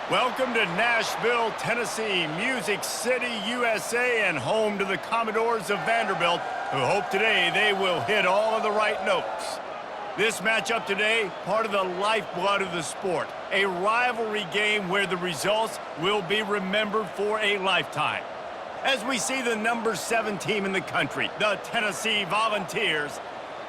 Welcome to Nashville, Tennessee, Music City, USA, and home to the Commodores of Vanderbilt, who hope today they will hit all of the right notes. This matchup today, part of the lifeblood of the sport, a rivalry game where the results will be remembered for a lifetime. As we see the number 7 team in the country, the Tennessee Volunteers,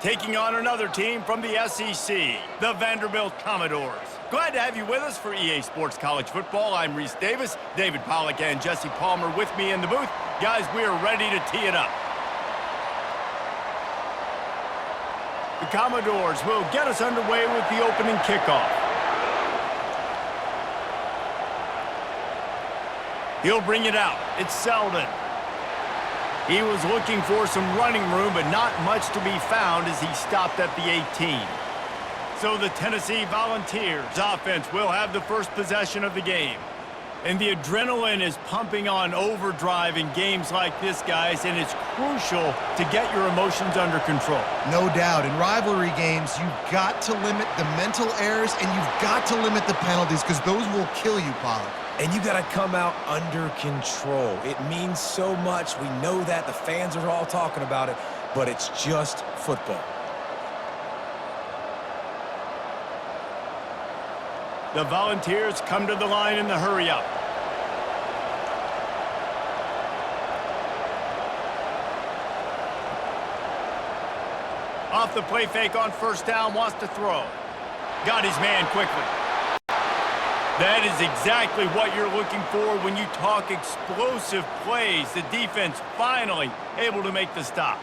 taking on another team from the SEC, the Vanderbilt Commodores. Glad to have you with us for EA Sports College Football. I'm Reese Davis, David Pollack and Jesse Palmer with me in the booth. Guys, we are ready to tee it up. The Commodores will get us underway with the opening kickoff. He'll bring it out. It's Selden. He was looking for some running room, but not much to be found as he stopped at the 18. So the Tennessee Volunteers offense will have the first possession of the game. And the adrenaline is pumping on overdrive in games like this, guys, and it's crucial to get your emotions under control. No doubt. In rivalry games, you've got to limit the mental errors and you've got to limit the penalties because those will kill you, Pollack. And you got to come out under control. It means so much. We know that. The fans are all talking about it, but it's just football. The Volunteers come to the line in the hurry-up. Off the play fake on first down, wants to throw. Got his man quickly. That is exactly what you're looking for when you talk explosive plays. The defense finally able to make the stop.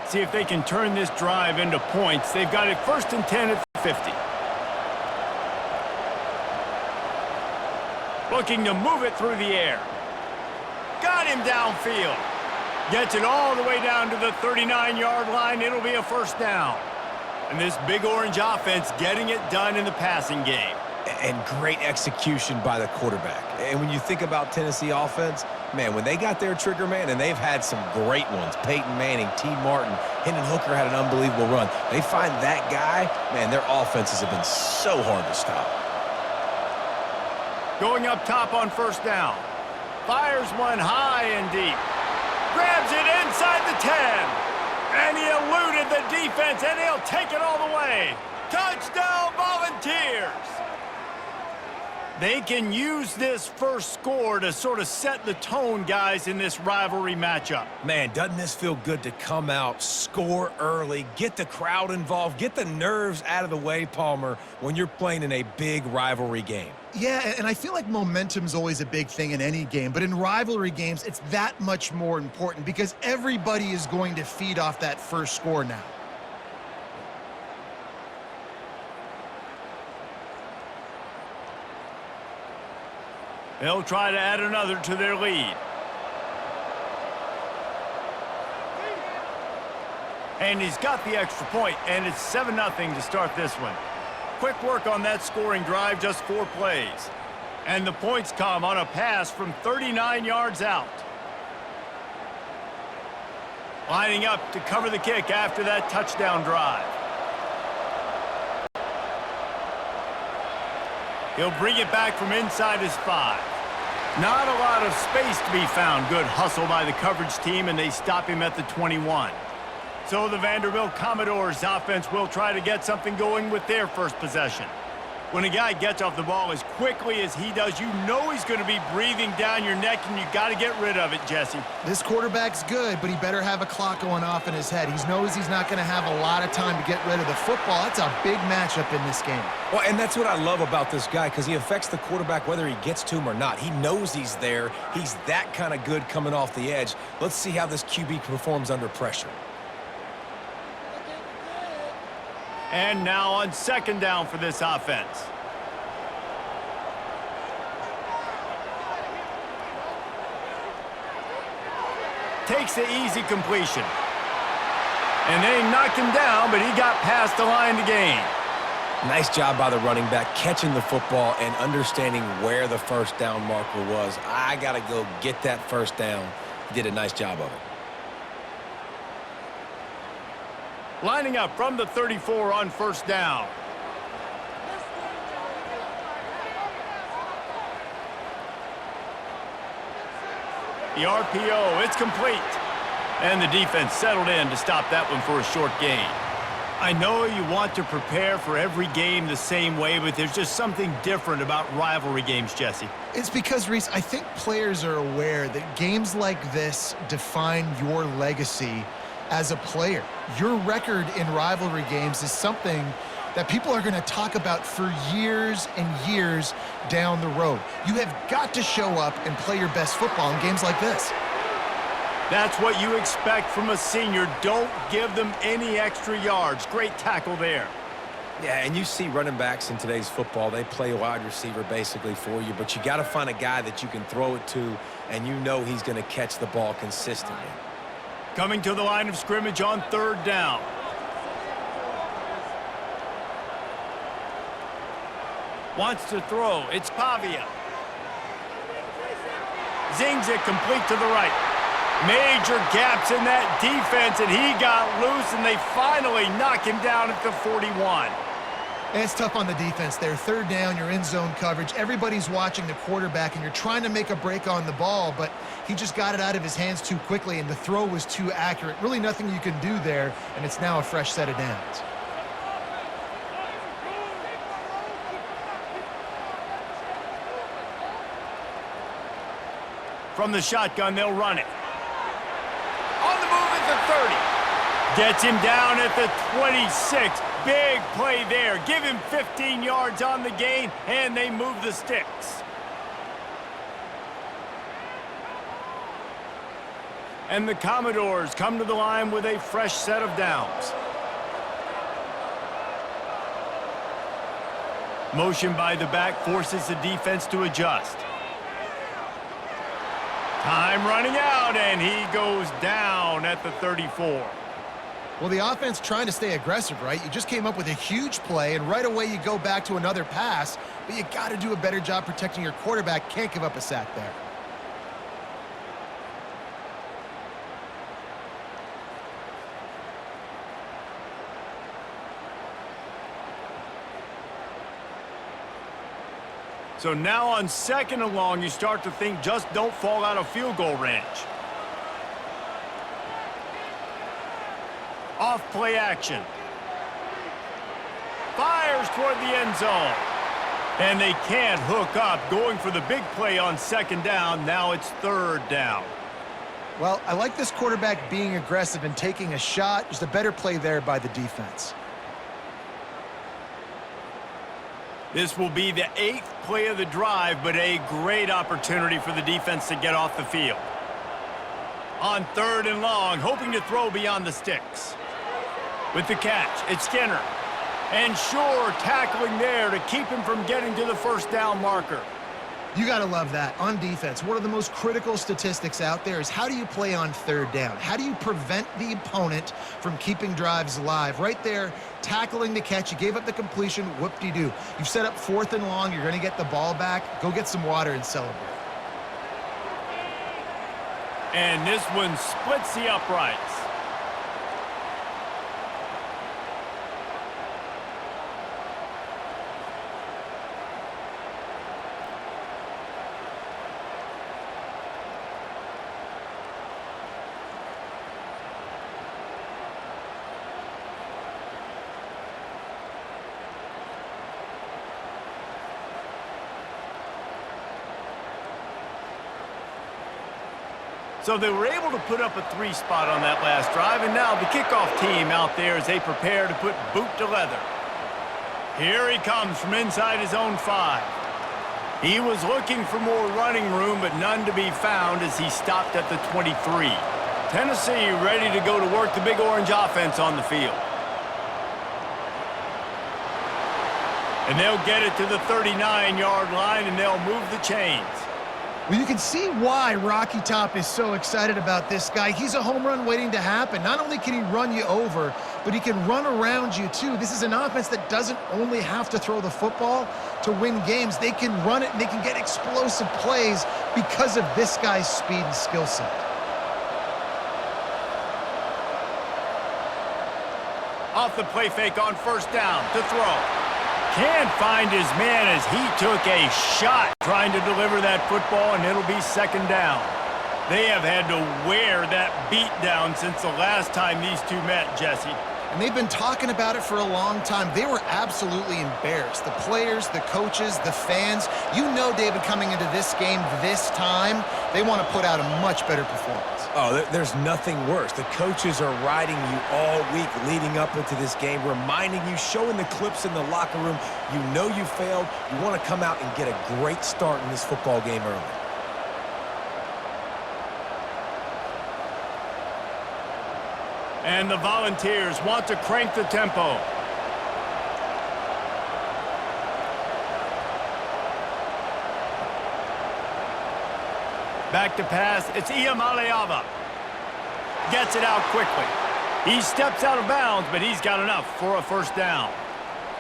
See if they can turn this drive into points. They've got it 1st and 10 at the 50. Looking to move it through the air. Got him downfield. Gets it all the way down to the 39-yard line. It'll be a first down. And this Big Orange offense getting it done in the passing game. And great execution by the quarterback. And when you think about Tennessee offense, man, when they got their trigger man, and they've had some great ones, Peyton Manning, T. Martin, Hendon Hooker had an unbelievable run. They find that guy, man, their offenses have been so hard to stop. Going up top on first down. Fires one high and deep. Grabs it inside the 10. And he eluded the defense, and he'll take it all the way. Touchdown, Volunteers! They can use this first score to sort of set the tone, guys, in this rivalry matchup. Man, doesn't this feel good to come out, score early, get the crowd involved, get the nerves out of the way, Palmer, when you're playing in a big rivalry game? Yeah, and I feel like momentum's always a big thing in any game, but in rivalry games, it's that much more important because everybody is going to feed off that first score now. They'll try to add another to their lead. And he's got the extra point, and it's 7-0 to start this one. Quick work on that scoring drive, just 4 plays. And the points come on a pass from 39 yards out. Lining up to cover the kick after that touchdown drive. He'll bring it back from inside his 5. Not a lot of space to be found. Good hustle by the coverage team, and they stop him at the 21. So the Vanderbilt Commodores offense will try to get something going with their first possession. When a guy gets off the ball as quickly as he does, you know he's going to be breathing down your neck, and you got to get rid of it, Jesse. This quarterback's good, but he better have a clock going off in his head. He knows he's not going to have a lot of time to get rid of the football. That's a big matchup in this game. Well, and that's what I love about this guy because he affects the quarterback whether he gets to him or not. He knows he's there. He's that kind of good coming off the edge. Let's see how this QB performs under pressure. And now on second down for this offense. Takes the easy completion. And they knocked him down, but he got past the line to gain. Nice job by the running back, catching the football and understanding where the first down marker was. I got to go get that first down. He did a nice job of it. Lining up from the 34 on first down. The RPO, it's complete. And the defense settled in to stop that one for a short gain. I know you want to prepare for every game the same way, but there's just something different about rivalry games, Jesse. It's because, Reese, I think players are aware that games like this define your legacy as a player. Your record in rivalry games is something that people are going to talk about for years and years down the road. You have got to show up and play your best football in games like this. That's what you expect from a senior. Don't give them any extra yards. Great tackle there. Yeah, and you see running backs in today's football, they play wide receiver basically for you, but you got to find a guy that you can throw it to, and you know he's going to catch the ball consistently. Coming to the line of scrimmage on third down. Wants to throw. It's Pavia. Zings it complete to the right. Major gaps in that defense, and he got loose, and they finally knock him down at the 41. And it's tough on the defense there. Third down, you're in zone coverage. Everybody's watching the quarterback, and you're trying to make a break on the ball, but he just got it out of his hands too quickly, and the throw was too accurate. Really nothing you can do there, and it's now a fresh set of downs. From the shotgun, they'll run it. On the move at the 30. Gets him down at the 26. Big play there. Give him 15 yards on the gain, and they move the sticks. And the Commodores come to the line with a fresh set of downs. Motion by the back forces the defense to adjust. Time running out, and he goes down at the 34. Well, the offense trying to stay aggressive, right? You just came up with a huge play, and right away you go back to another pass, but you got to do a better job protecting your quarterback. Can't give up a sack there. So now on second and long, you start to think just don't fall out of field goal range. Off play action. Fires toward the end zone. And they can't hook up. Going for the big play on second down. Now it's third down. Well, I like this quarterback being aggressive and taking a shot. Just a better play there by the defense. This will be the 8th play of the drive, but a great opportunity for the defense to get off the field. On third and long, hoping to throw beyond the sticks. With the catch, it's Skinner. And Shore tackling there to keep him from getting to the first down marker. You got to love that. On defense, one of the most critical statistics out there is how do you play on third down? How do you prevent the opponent from keeping drives alive? Right there, tackling the catch. You gave up the completion. Whoop-de-doo. You've set up fourth and long. You're going to get the ball back. Go get some water and celebrate. And this one splits the uprights. So they were able to put up a 3 spot on that last drive, and now the kickoff team out there as they prepare to put boot to leather. Here he comes from inside his own 5. He was looking for more running room, but none to be found as he stopped at the 23. Tennessee ready to go to work the Big Orange offense on the field. And they'll get it to the 39-yard line, and they'll move the chains. Well, you can see why Rocky Top is so excited about this guy. He's a home run waiting to happen. Not only can he run you over, but he can run around you too. This is an offense that doesn't only have to throw the football to win games. They can run it and they can get explosive plays because of this guy's speed and skill set. Off the play fake on first down to throw. Can't find his man as he took a shot trying to deliver that football, and it'll be second down. They have had to wear that beat down since the last time these two met, Jesse. And they've been talking about it for a long time. They were absolutely embarrassed. The players, the coaches, the fans. You know, David, coming into this game this time, they want to put out a much better performance. Oh, there's nothing worse. The coaches are riding you all week leading up into this game, reminding you, showing the clips in the locker room. You know you failed. You want to come out and get a great start in this football game early. And the Volunteers want to crank the tempo. Back to pass. It's Iamaleava. Gets it out quickly. He steps out of bounds, but he's got enough for a first down.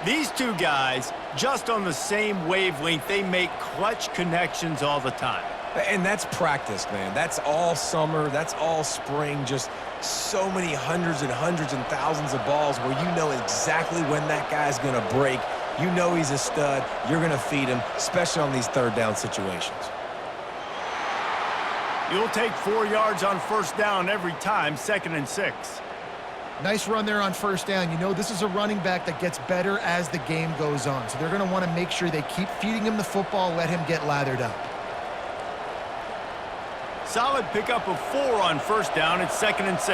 These two guys, just on the same wavelength, they make clutch connections all the time. And that's practice, man. That's all summer. That's all spring. Just so many hundreds and thousands of balls where you know exactly when that guy's going to break. You know he's a stud. You're going to feed him, especially on these third down situations. You'll take 4 yards on first down every time, 2nd and 6. Nice run there on first down. You know, this is a running back that gets better as the game goes on. So they're going to want to make sure they keep feeding him the football, let him get lathered up. Solid pickup of 4 on first down. It's 2nd and 6.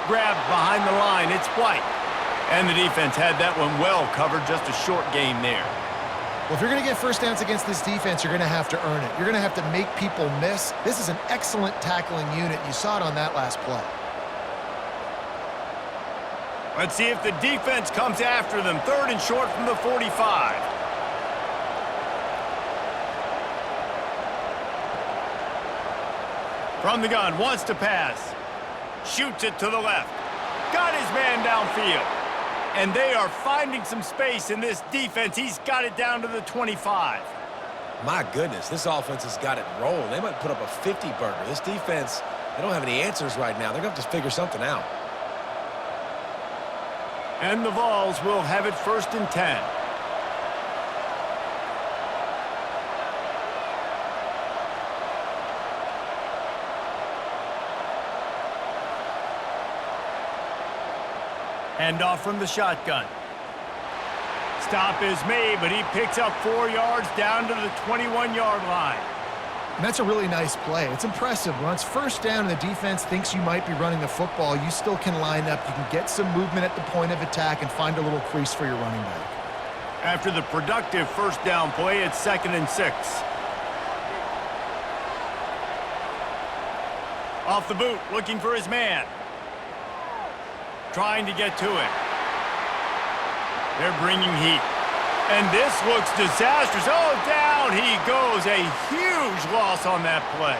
Grabbed behind the line. It's White. And the defense had that one well covered. Just a short gain there. Well, if you're going to get first downs against this defense, you're going to have to earn it. You're going to have to make people miss. This is an excellent tackling unit. You saw it on that last play. Let's see if the defense comes after them. 3rd and short from the 45. From the gun, wants to pass. Shoots it to the left. Got his man downfield. And they are finding some space in this defense. He's got it down to the 25. My goodness, this offense has got it rolling. They might put up a 50-burger. This defense, they don't have any answers right now. They're going to have to figure something out. And the Vols will have it 1st and 10. Hand off from the shotgun. Stop is made, but he picks up 4 yards down to the 21-yard line. And that's a really nice play. It's impressive. When it's first down and the defense thinks you might be running the football, you still can line up. You can get some movement at the point of attack and find a little crease for your running back. After the productive first down play, it's 2nd and 6. Off the boot, looking for his man. Trying to get to it. They're bringing heat. And this looks disastrous. Oh, down he goes. A huge loss on that play.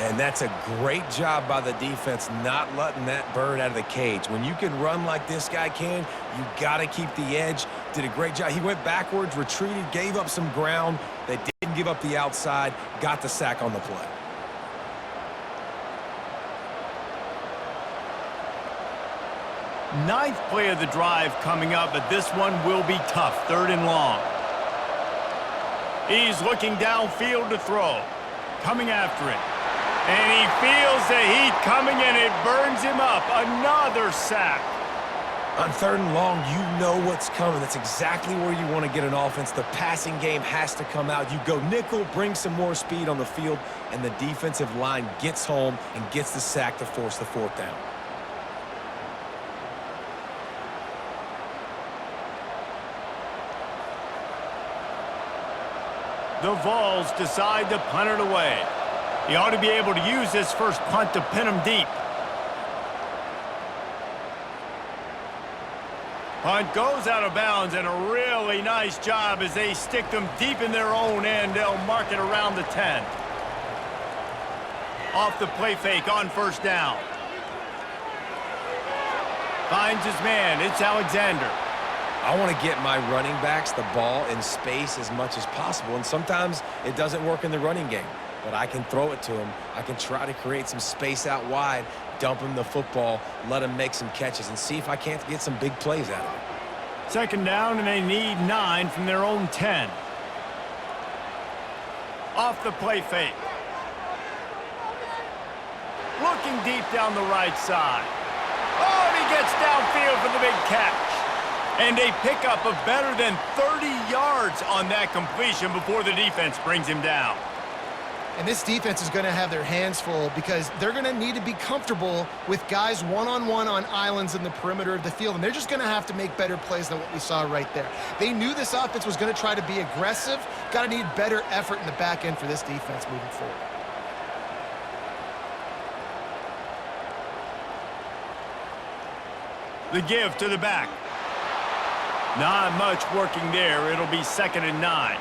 And that's a great job by the defense not letting that bird out of the cage. When you can run like this guy can, you got to keep the edge. Did a great job. He went backwards, retreated, gave up some ground. They didn't give up the outside, got the sack on the play. Ninth play of the drive coming up, but this one will be tough. 3rd and long. He's looking downfield to throw. Coming after it. And he feels the heat coming, and it burns him up. Another sack. On 3rd and long, you know what's coming. That's exactly where you want to get an offense. The passing game has to come out. You go nickel, bring some more speed on the field, and the defensive line gets home and gets the sack to force the 4th down. The Vols decide to punt it away. He ought to be able to use this first punt to pin him deep. Punt goes out of bounds, and a really nice job as they stick them deep in their own end. They'll mark it around the 10. Off the play fake on first down. Finds his man. It's Alexander. I want to get my running backs the ball in space as much as possible, and sometimes it doesn't work in the running game, but I can throw it to them. I can try to create some space out wide, dump him the football, let him make some catches, and see if I can't get some big plays out of it. Second down, and they need 9 from their own 10. Off the play fake. Looking deep down the right side. Oh, and he gets downfield for the big catch. And a pickup of better than 30 yards on that completion before the defense brings him down. And this defense is going to have their hands full because they're going to need to be comfortable with guys one-on-one on islands in the perimeter of the field, and they're just going to have to make better plays than what we saw right there. They knew this offense was going to try to be aggressive. Got to need better effort in the back end for this defense moving forward. The give to the back. Not much working there. It'll be 2nd and 9.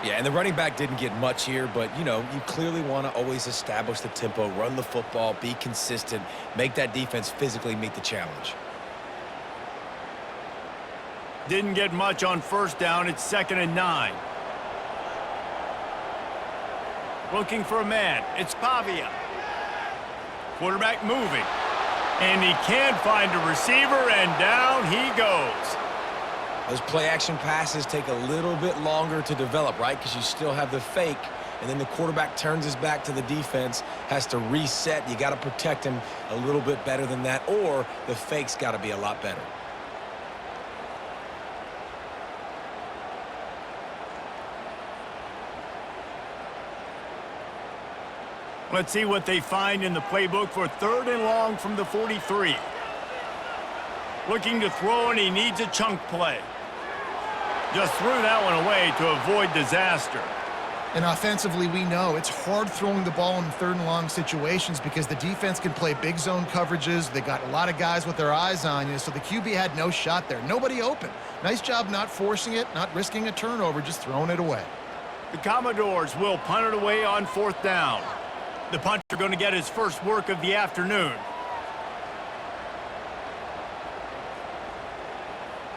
Yeah, and the running back didn't get much here, but, you know, you clearly want to always establish the tempo, run the football, be consistent, make that defense physically meet the challenge. Didn't get much on first down. It's 2nd and 9. Looking for a man. It's Pavia. Quarterback moving. And he can find a receiver, and down he goes. Those play-action passes take a little bit longer to develop, right? Because you still have the fake, and then the quarterback turns his back to the defense, has to reset. You got to protect him a little bit better than that, or the fake's got to be a lot better. Let's see what they find in the playbook for 3rd and long from the 43. Looking to throw, and he needs a chunk play. Just threw that one away to avoid disaster. And offensively, we know it's hard throwing the ball in 3rd and long situations because the defense can play big zone coverages. They got a lot of guys with their eyes on you, so the QB had no shot there. Nobody open. Nice job not forcing it, not risking a turnover, just throwing it away. The Commodores will punt it away on 4th down. The punter going to get his first work of the afternoon.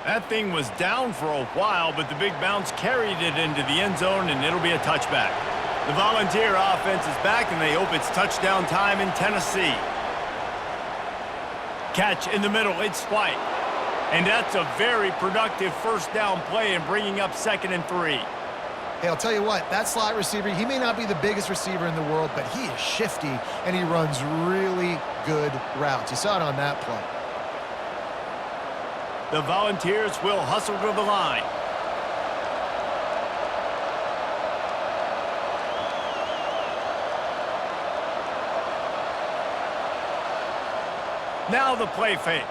That thing was down for a while, but the big bounce carried it into the end zone, and it'll be a touchback. The Volunteer offense is back, and they hope it's touchdown time in Tennessee. Catch in the middle, it's White. And that's a very productive first down play and bringing up 2nd and 3. Hey, I'll tell you what, that slot receiver, he may not be the biggest receiver in the world, but he is shifty, and he runs really good routes. You saw it on that play. The Volunteers will hustle to the line. Now the play fake.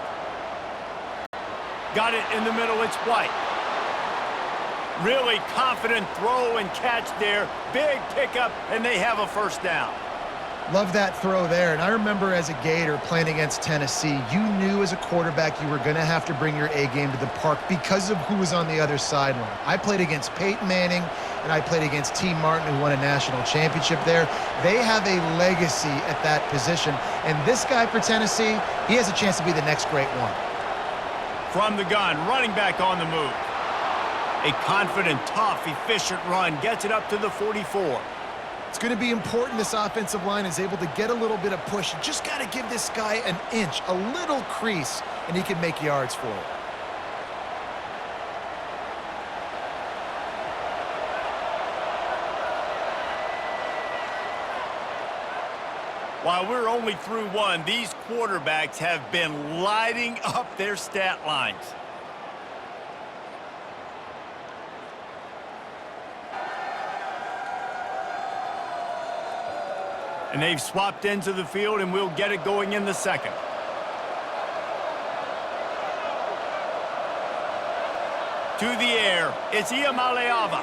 Got it in the middle, it's White. Really confident throw and catch there. Big pickup, and they have a first down. Love that throw there. And I remember as a Gator playing against Tennessee, you knew as a quarterback you were going to have to bring your A game to the park because of who was on the other sideline. I played against Peyton Manning, and I played against T. Martin, who won a national championship there. They have a legacy at that position. And this guy for Tennessee, he has a chance to be the next great one. From the gun, running back on the move. A confident, tough, efficient run gets it up to the 44. It's going to be important this offensive line is able to get a little bit of push. You just got to give this guy an inch, a little crease, and he can make yards for it. While we're only through one, these quarterbacks have been lighting up their stat lines. And they've swapped into the field, and we'll get it going in the second. To the air, it's Iamaleava.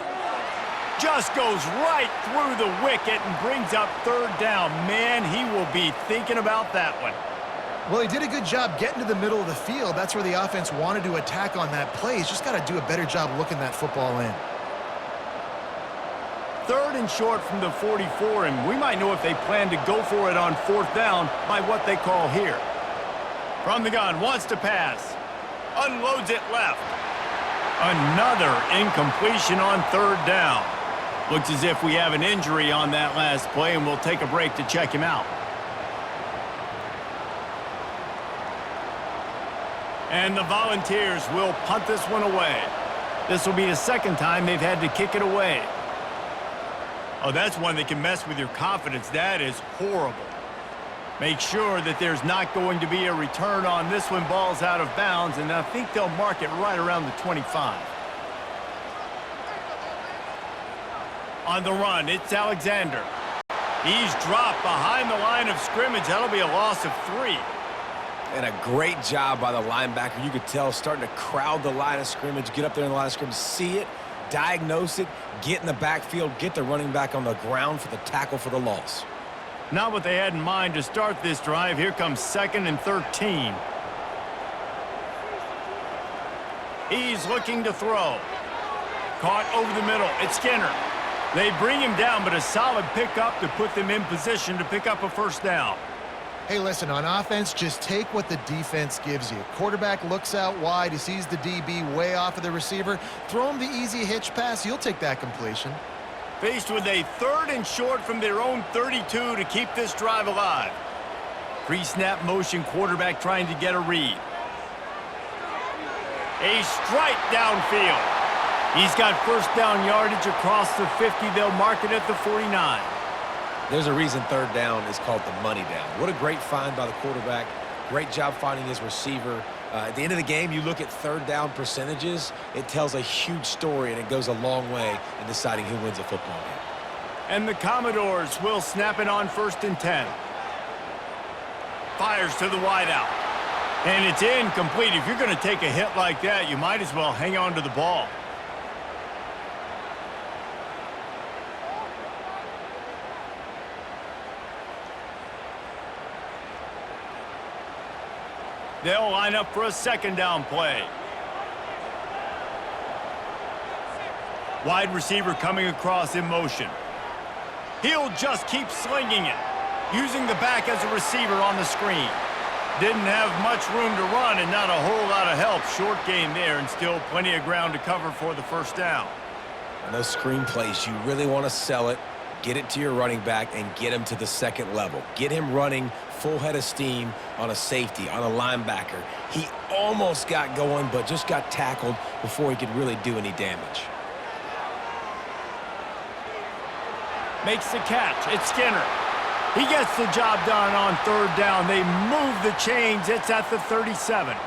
Just goes right through the wicket and brings up 3rd down. Man, he will be thinking about that one. Well, he did a good job getting to the middle of the field. That's where the offense wanted to attack on that play. He's just got to do a better job looking that football in. 3rd and short from the 44, and we might know if they plan to go for it on 4th down by what they call here. From the gun, wants to pass. Unloads it left. Another incompletion on third down. Looks as if we have an injury on that last play, and we'll take a break to check him out. And the Volunteers will punt this one away. This will be the second time they've had to kick it away. Oh, that's one that can mess with your confidence. That is horrible. Make sure that there's not going to be a return on this one. Ball's out of bounds, and I think they'll mark it right around the 25. On the run, it's Alexander. He's dropped behind the line of scrimmage. That'll be a loss of 3. And a great job by the linebacker. You could tell starting to crowd the line of scrimmage, get up there in the line of scrimmage, see it, diagnose it, get in the backfield, get the running back on the ground for the tackle for the loss. Not what they had in mind to start this drive. Here comes 2nd and 13. He's looking to throw. Caught over the middle. It's Skinner. They bring him down, but a solid pickup to put them in position to pick up a first down. Hey, listen, on offense, just take what the defense gives you. Quarterback looks out wide. He sees the DB way off of the receiver. Throw him the easy hitch pass. You'll take that completion. Faced with a 3rd and short from their own 32 to keep this drive alive. Pre-snap motion, quarterback trying to get a read. A strike downfield. He's got first down yardage across the 50. They'll mark it at the 49. There's a reason third down is called the money down. What a great find by the quarterback. Great job finding his receiver. At the end of the game, you look at third down percentages. It tells a huge story, and it goes a long way in deciding who wins a football game. And the Commodores will snap it on 1st and 10. Fires to the wideout. And it's incomplete. If you're going to take a hit like that, you might as well hang on to the ball. They'll line up for a 2nd down play. Wide receiver coming across in motion. He'll just keep slinging it, using the back as a receiver on the screen. Didn't have much room to run and not a whole lot of help. Short gain there and still plenty of ground to cover for the first down. On those screen plays, you really want to sell it, get it to your running back, and get him to the 2nd level. Get him running full head of steam on a safety, on a linebacker. He almost got going, but just got tackled before he could really do any damage. Makes the catch. It's Skinner. He gets the job done on 3rd down. They move the chains. It's at the 37.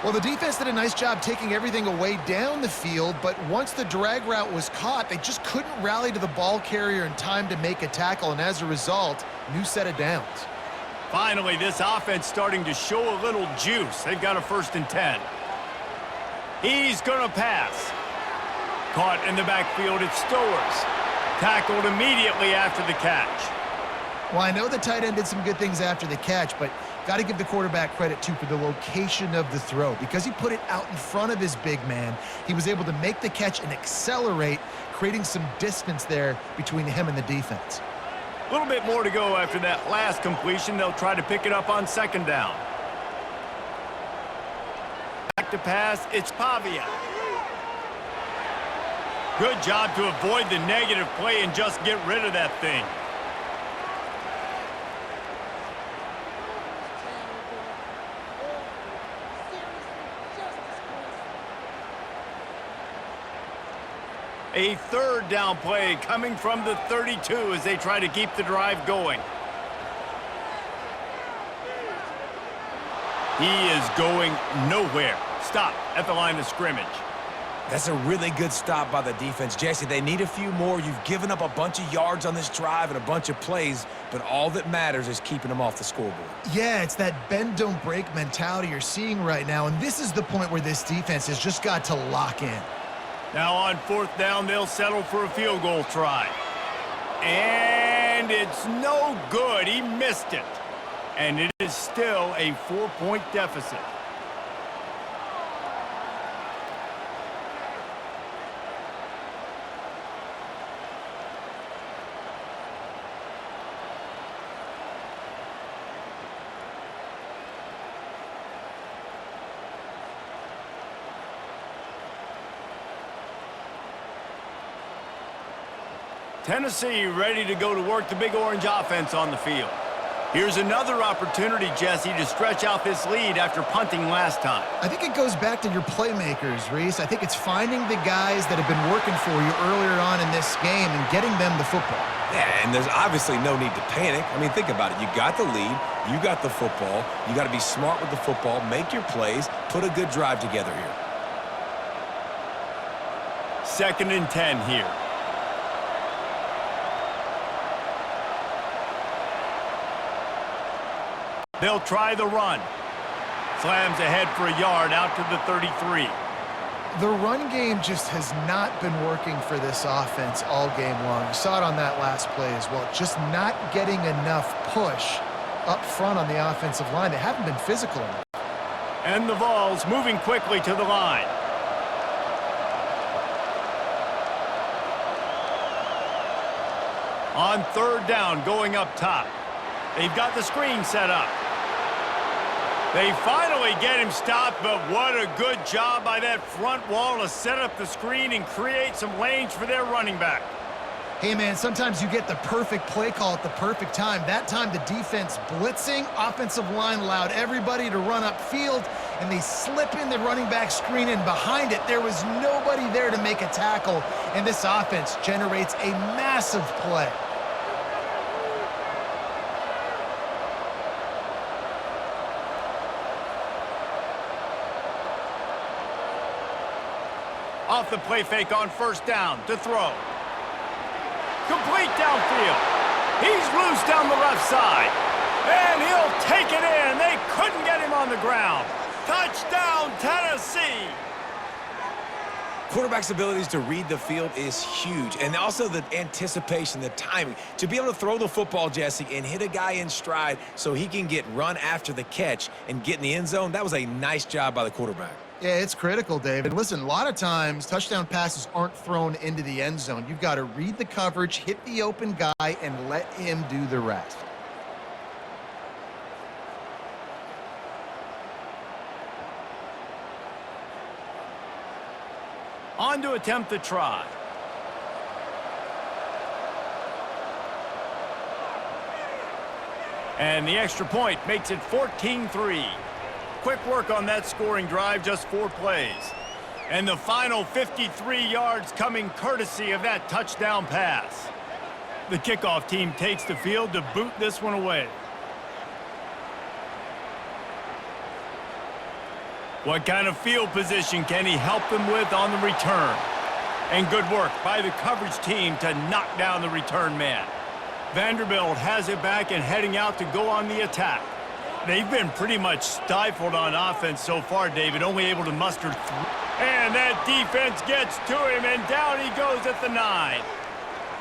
Well, the defense did a nice job taking everything away down the field, but once the drag route was caught, they just couldn't rally to the ball carrier in time to make a tackle, and as a result, new set of downs. Finally, this offense starting to show a little juice. They've got a 1st and 10. He's going to pass. Caught in the backfield, it's Stowers. Tackled immediately after the catch. Well, I know the tight end did some good things after the catch, but got to give the quarterback credit, too, for the location of the throw. Because he put it out in front of his big man, he was able to make the catch and accelerate, creating some distance there between him and the defense. A little bit more to go after that last completion. They'll try to pick it up on 2nd down. Back to pass, it's Pavia. Good job to avoid the negative play and just get rid of that thing. A 3rd down play coming from the 32 as they try to keep the drive going. He is going nowhere. Stop at the line of scrimmage. That's a really good stop by the defense. Jesse, they need a few more. You've given up a bunch of yards on this drive and a bunch of plays, but all that matters is keeping them off the scoreboard. Yeah, it's that bend, don't break mentality you're seeing right now, and this is the point where this defense has just got to lock in. Now on 4th down, they'll settle for a field goal try. And it's no good. He missed it. And it is still a 4-point deficit. Tennessee ready to go to work the Big Orange offense on the field. Here's another opportunity, Jesse, to stretch out this lead after punting last time. I think it goes back to your playmakers, Reese. I think it's finding the guys that have been working for you earlier on in this game and getting them the football. Yeah, and there's obviously no need to panic. I mean, think about it. You got the lead. You got the football. You got to be smart with the football, make your plays, put a good drive together here. 2nd and 10 here. They'll try the run. Slams ahead for a yard out to the 33. The run game just has not been working for this offense all game long. You saw it on that last play as well. Just not getting enough push up front on the offensive line. They haven't been physical enough. And the Vols moving quickly to the line. On 3rd down, going up top. They've got the screen set up. They finally get him stopped, but what a good job by that front wall to set up the screen and create some lanes for their running back. Hey, man, sometimes you get the perfect play call at the perfect time. That time the defense blitzing, offensive line allowed everybody to run upfield, and they slip in the running back screen, and behind it there was nobody there to make a tackle, and this offense generates a massive play. Off the play fake on 1st down to throw. Complete downfield. He's loose down the left side. And he'll take it in. They couldn't get him on the ground. Touchdown, Tennessee. Quarterback's abilities to read the field is huge. And also the anticipation, the timing. To be able to throw the football, Jesse, and hit a guy in stride so he can get run after the catch and get in the end zone, that was a nice job by the quarterback. Yeah, it's critical, David. Listen, a lot of times touchdown passes aren't thrown into the end zone. You've got to read the coverage, hit the open guy, and let him do the rest. On to attempt the try. And the extra point makes it 14-3. Quick work on that scoring drive, just 4 plays. And the final 53 yards coming courtesy of that touchdown pass. The kickoff team takes the field to boot this one away. What kind of field position can he help them with on the return? And good work by the coverage team to knock down the return man. Vanderbilt has it back and heading out to go on the attack. They've been pretty much stifled on offense so far, David, only able to muster 3. And that defense gets to him, and down he goes at the 9.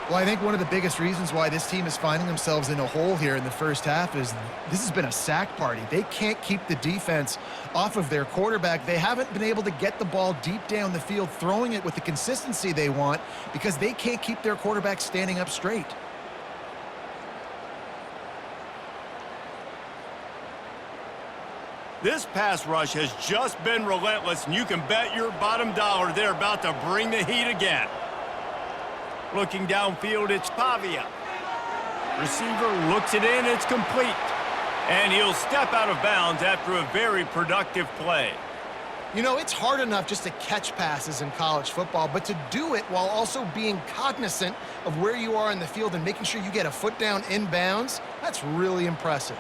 Well, I think one of the biggest reasons why this team is finding themselves in a hole here in the first half is this has been a sack party. They can't keep the defense off of their quarterback. They haven't been able to get the ball deep down the field, throwing it with the consistency they want because they can't keep their quarterback standing up straight. This pass rush has just been relentless, and you can bet your bottom dollar they're about to bring the heat again. Looking downfield, it's Pavia. Receiver looks it in, it's complete. And he'll step out of bounds after a very productive play. You know, it's hard enough just to catch passes in college football, but to do it while also being cognizant of where you are in the field and making sure you get a foot down in bounds, that's really impressive.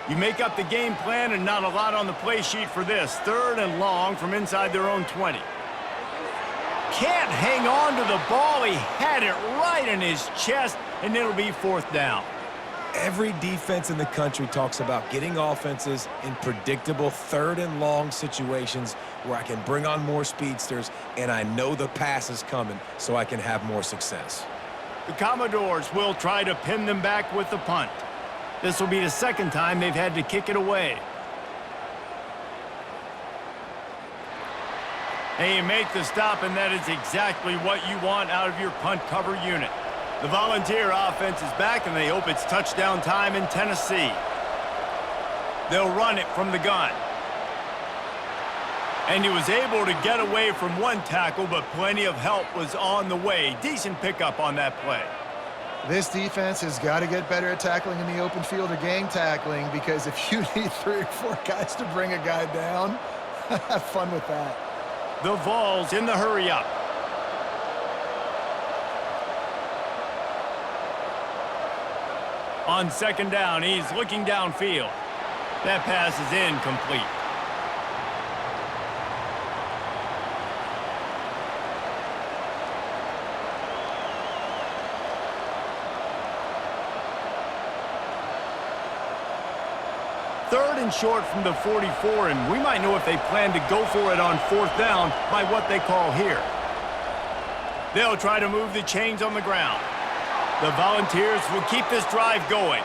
You make up the game plan and not a lot on the play sheet for this. 3rd and long from inside their own 20. Can't hang on to the ball. He had it right in his chest, and it'll be 4th down. Every defense in the country talks about getting offenses in predictable 3rd and long situations where I can bring on more speedsters and I know the pass is coming so I can have more success. The Commodores will try to pin them back with the punt. This will be the 2nd time they've had to kick it away. They make the stop, and that is exactly what you want out of your punt cover unit. The Volunteer offense is back, and they hope it's touchdown time in Tennessee. They'll run it from the gun. And he was able to get away from one tackle, but plenty of help was on the way. Decent pickup on that play. This defense has got to get better at tackling in the open field or gang tackling, because if you need 3 or 4 guys to bring a guy down, have fun with that. The Vols in the hurry up. On second down, he's looking downfield. That pass is incomplete. Third and short from the 44, and we might know if they plan to go for it on fourth down by what they call here. They'll try to move the chains on the ground. The Volunteers will keep this drive going.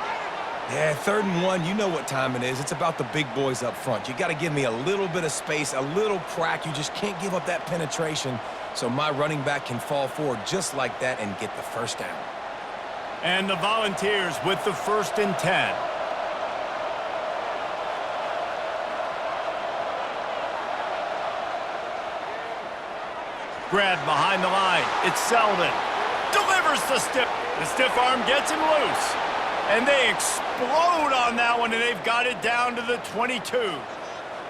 Yeah, 3rd and 1, you know what time it is. It's about the big boys up front. You got to give me a little bit of space, a little crack. You just can't give up that penetration so my running back can fall forward just like that and get the first down. And the Volunteers with the 1st and 10. Grabbed behind the line. It's Selden. Delivers the stiff. The stiff arm gets him loose. And they explode on that one, and they've got it down to the 22.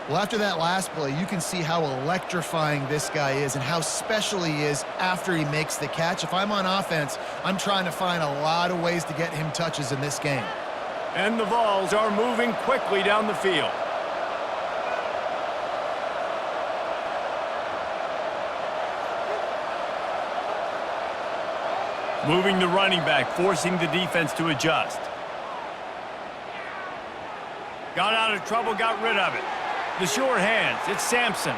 Well, after that last play, you can see how electrifying this guy is and how special he is after he makes the catch. If I'm on offense, I'm trying to find a lot of ways to get him touches in this game. And the Vols are moving quickly down the field. Moving the running back, forcing the defense to adjust. Got out of trouble, got rid of it. The sure hands, it's Sampson.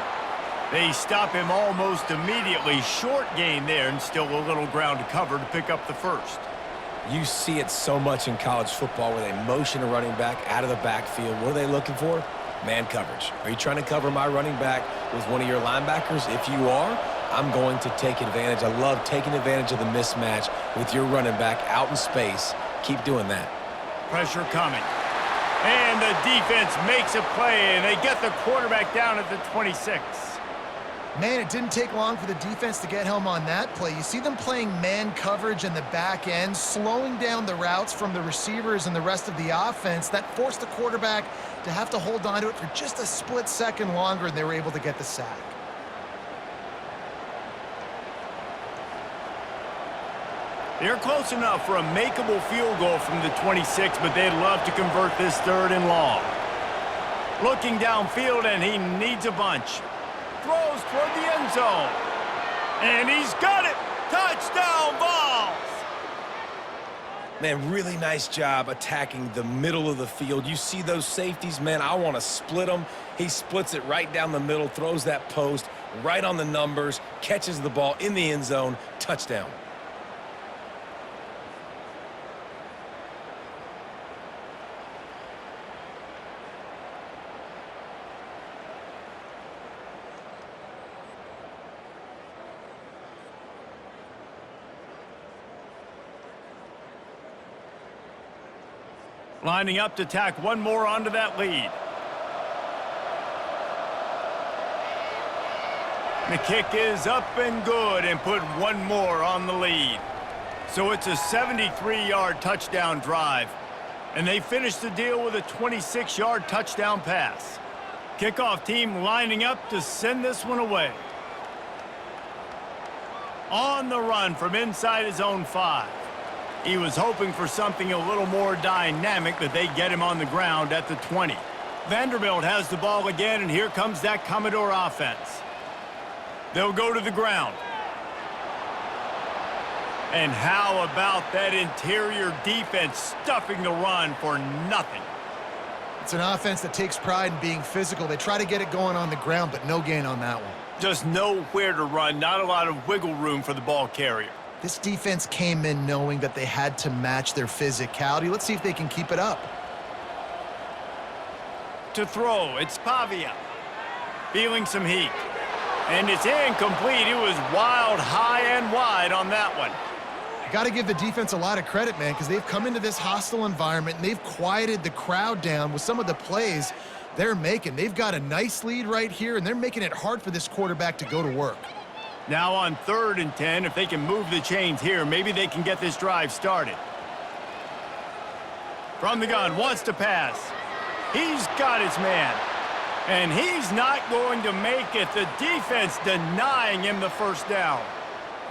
They stop him almost immediately. Short gain there, and still a little ground to cover to pick up the first. You see it so much in college football where they motion a running back out of the backfield. What are they looking for? Man coverage. Are you trying to cover my running back with one of your linebackers? If you are, I'm going to take advantage. I love taking advantage of the mismatch with your running back out in space. Keep doing that. Pressure coming. And the defense makes a play, and they get the quarterback down at the 26. Man, it didn't take long for the defense to get home on that play. You see them playing man coverage in the back end, slowing down the routes from the receivers and the rest of the offense. That forced the quarterback to have to hold on to it for just a split second longer, and they were able to get the sack. They're close enough for a makeable field goal from the 26, but they'd love to convert this 3rd and long. Looking downfield, and he needs a bunch. Throws toward the end zone. And he's got it! Touchdown, Vols! Man, really nice job attacking the middle of the field. You see those safeties, man, I want to split them. He splits it right down the middle, throws that post right on the numbers, catches the ball in the end zone, touchdown. Lining up to tack one more onto that lead. The kick is up and good, and put one more on the lead. So it's a 73-yard touchdown drive. And they finish the deal with a 26-yard touchdown pass. Kickoff team lining up to send this one away. On the run from inside his own 5. He was hoping for something a little more dynamic, but they get him on the ground at the 20. Vanderbilt has the ball again, and here comes that Commodore offense. They'll go to the ground. And how about that interior defense stuffing the run for nothing? It's an offense that takes pride in being physical. They try to get it going on the ground, but no gain on that one. Just nowhere to run, not a lot of wiggle room for the ball carrier. This defense came in knowing that they had to match their physicality. Let's see if they can keep it up. To throw, it's Pavia. Feeling some heat. And it's incomplete. It was wild, high and wide on that one. Got to give the defense a lot of credit, man, because they've come into this hostile environment and they've quieted the crowd down with some of the plays They've got a nice lead right here, and they're making it hard for this quarterback to go to work. Now on 3rd and 10, if they can move the chains here, maybe they can get this drive started. From the gun, wants to pass. He's got his man. And he's not going to make it. The defense denying him the first down.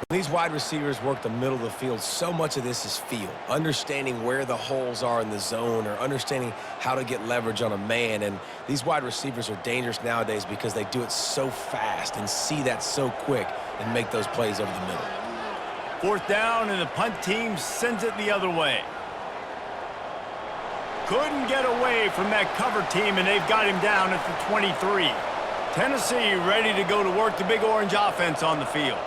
When these wide receivers work the middle of the field, so much of this is feel. Understanding where the holes are in the zone or understanding how to get leverage on a man. And these wide receivers are dangerous nowadays because they do it so fast and see that so quick and make those plays over the middle. 4th down, and the punt team sends it the other way. Couldn't get away from that cover team, and they've got him down at the 23. Tennessee ready to go to work, the Big Orange offense on the field.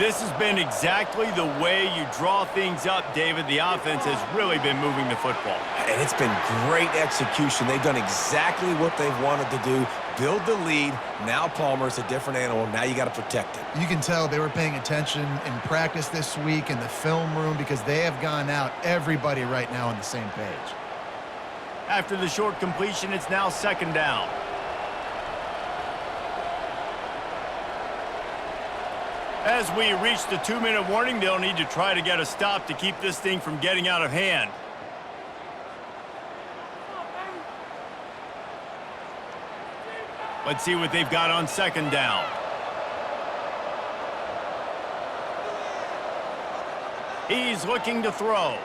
This has been exactly the way you draw things up, David. The offense has really been moving the football. And it's been great execution. They've done exactly what they've wanted to do. Build the lead. Now Palmer's a different animal. Now you got to protect it. You can tell they were paying attention in practice this week in the film room because they have gone out, everybody right now on the same page. After the short completion, it's now 2nd down. As we reach the 2-minute warning, they'll need to try to get a stop to keep this thing from getting out of hand. Let's see what they've got on 2nd down. He's looking to throw.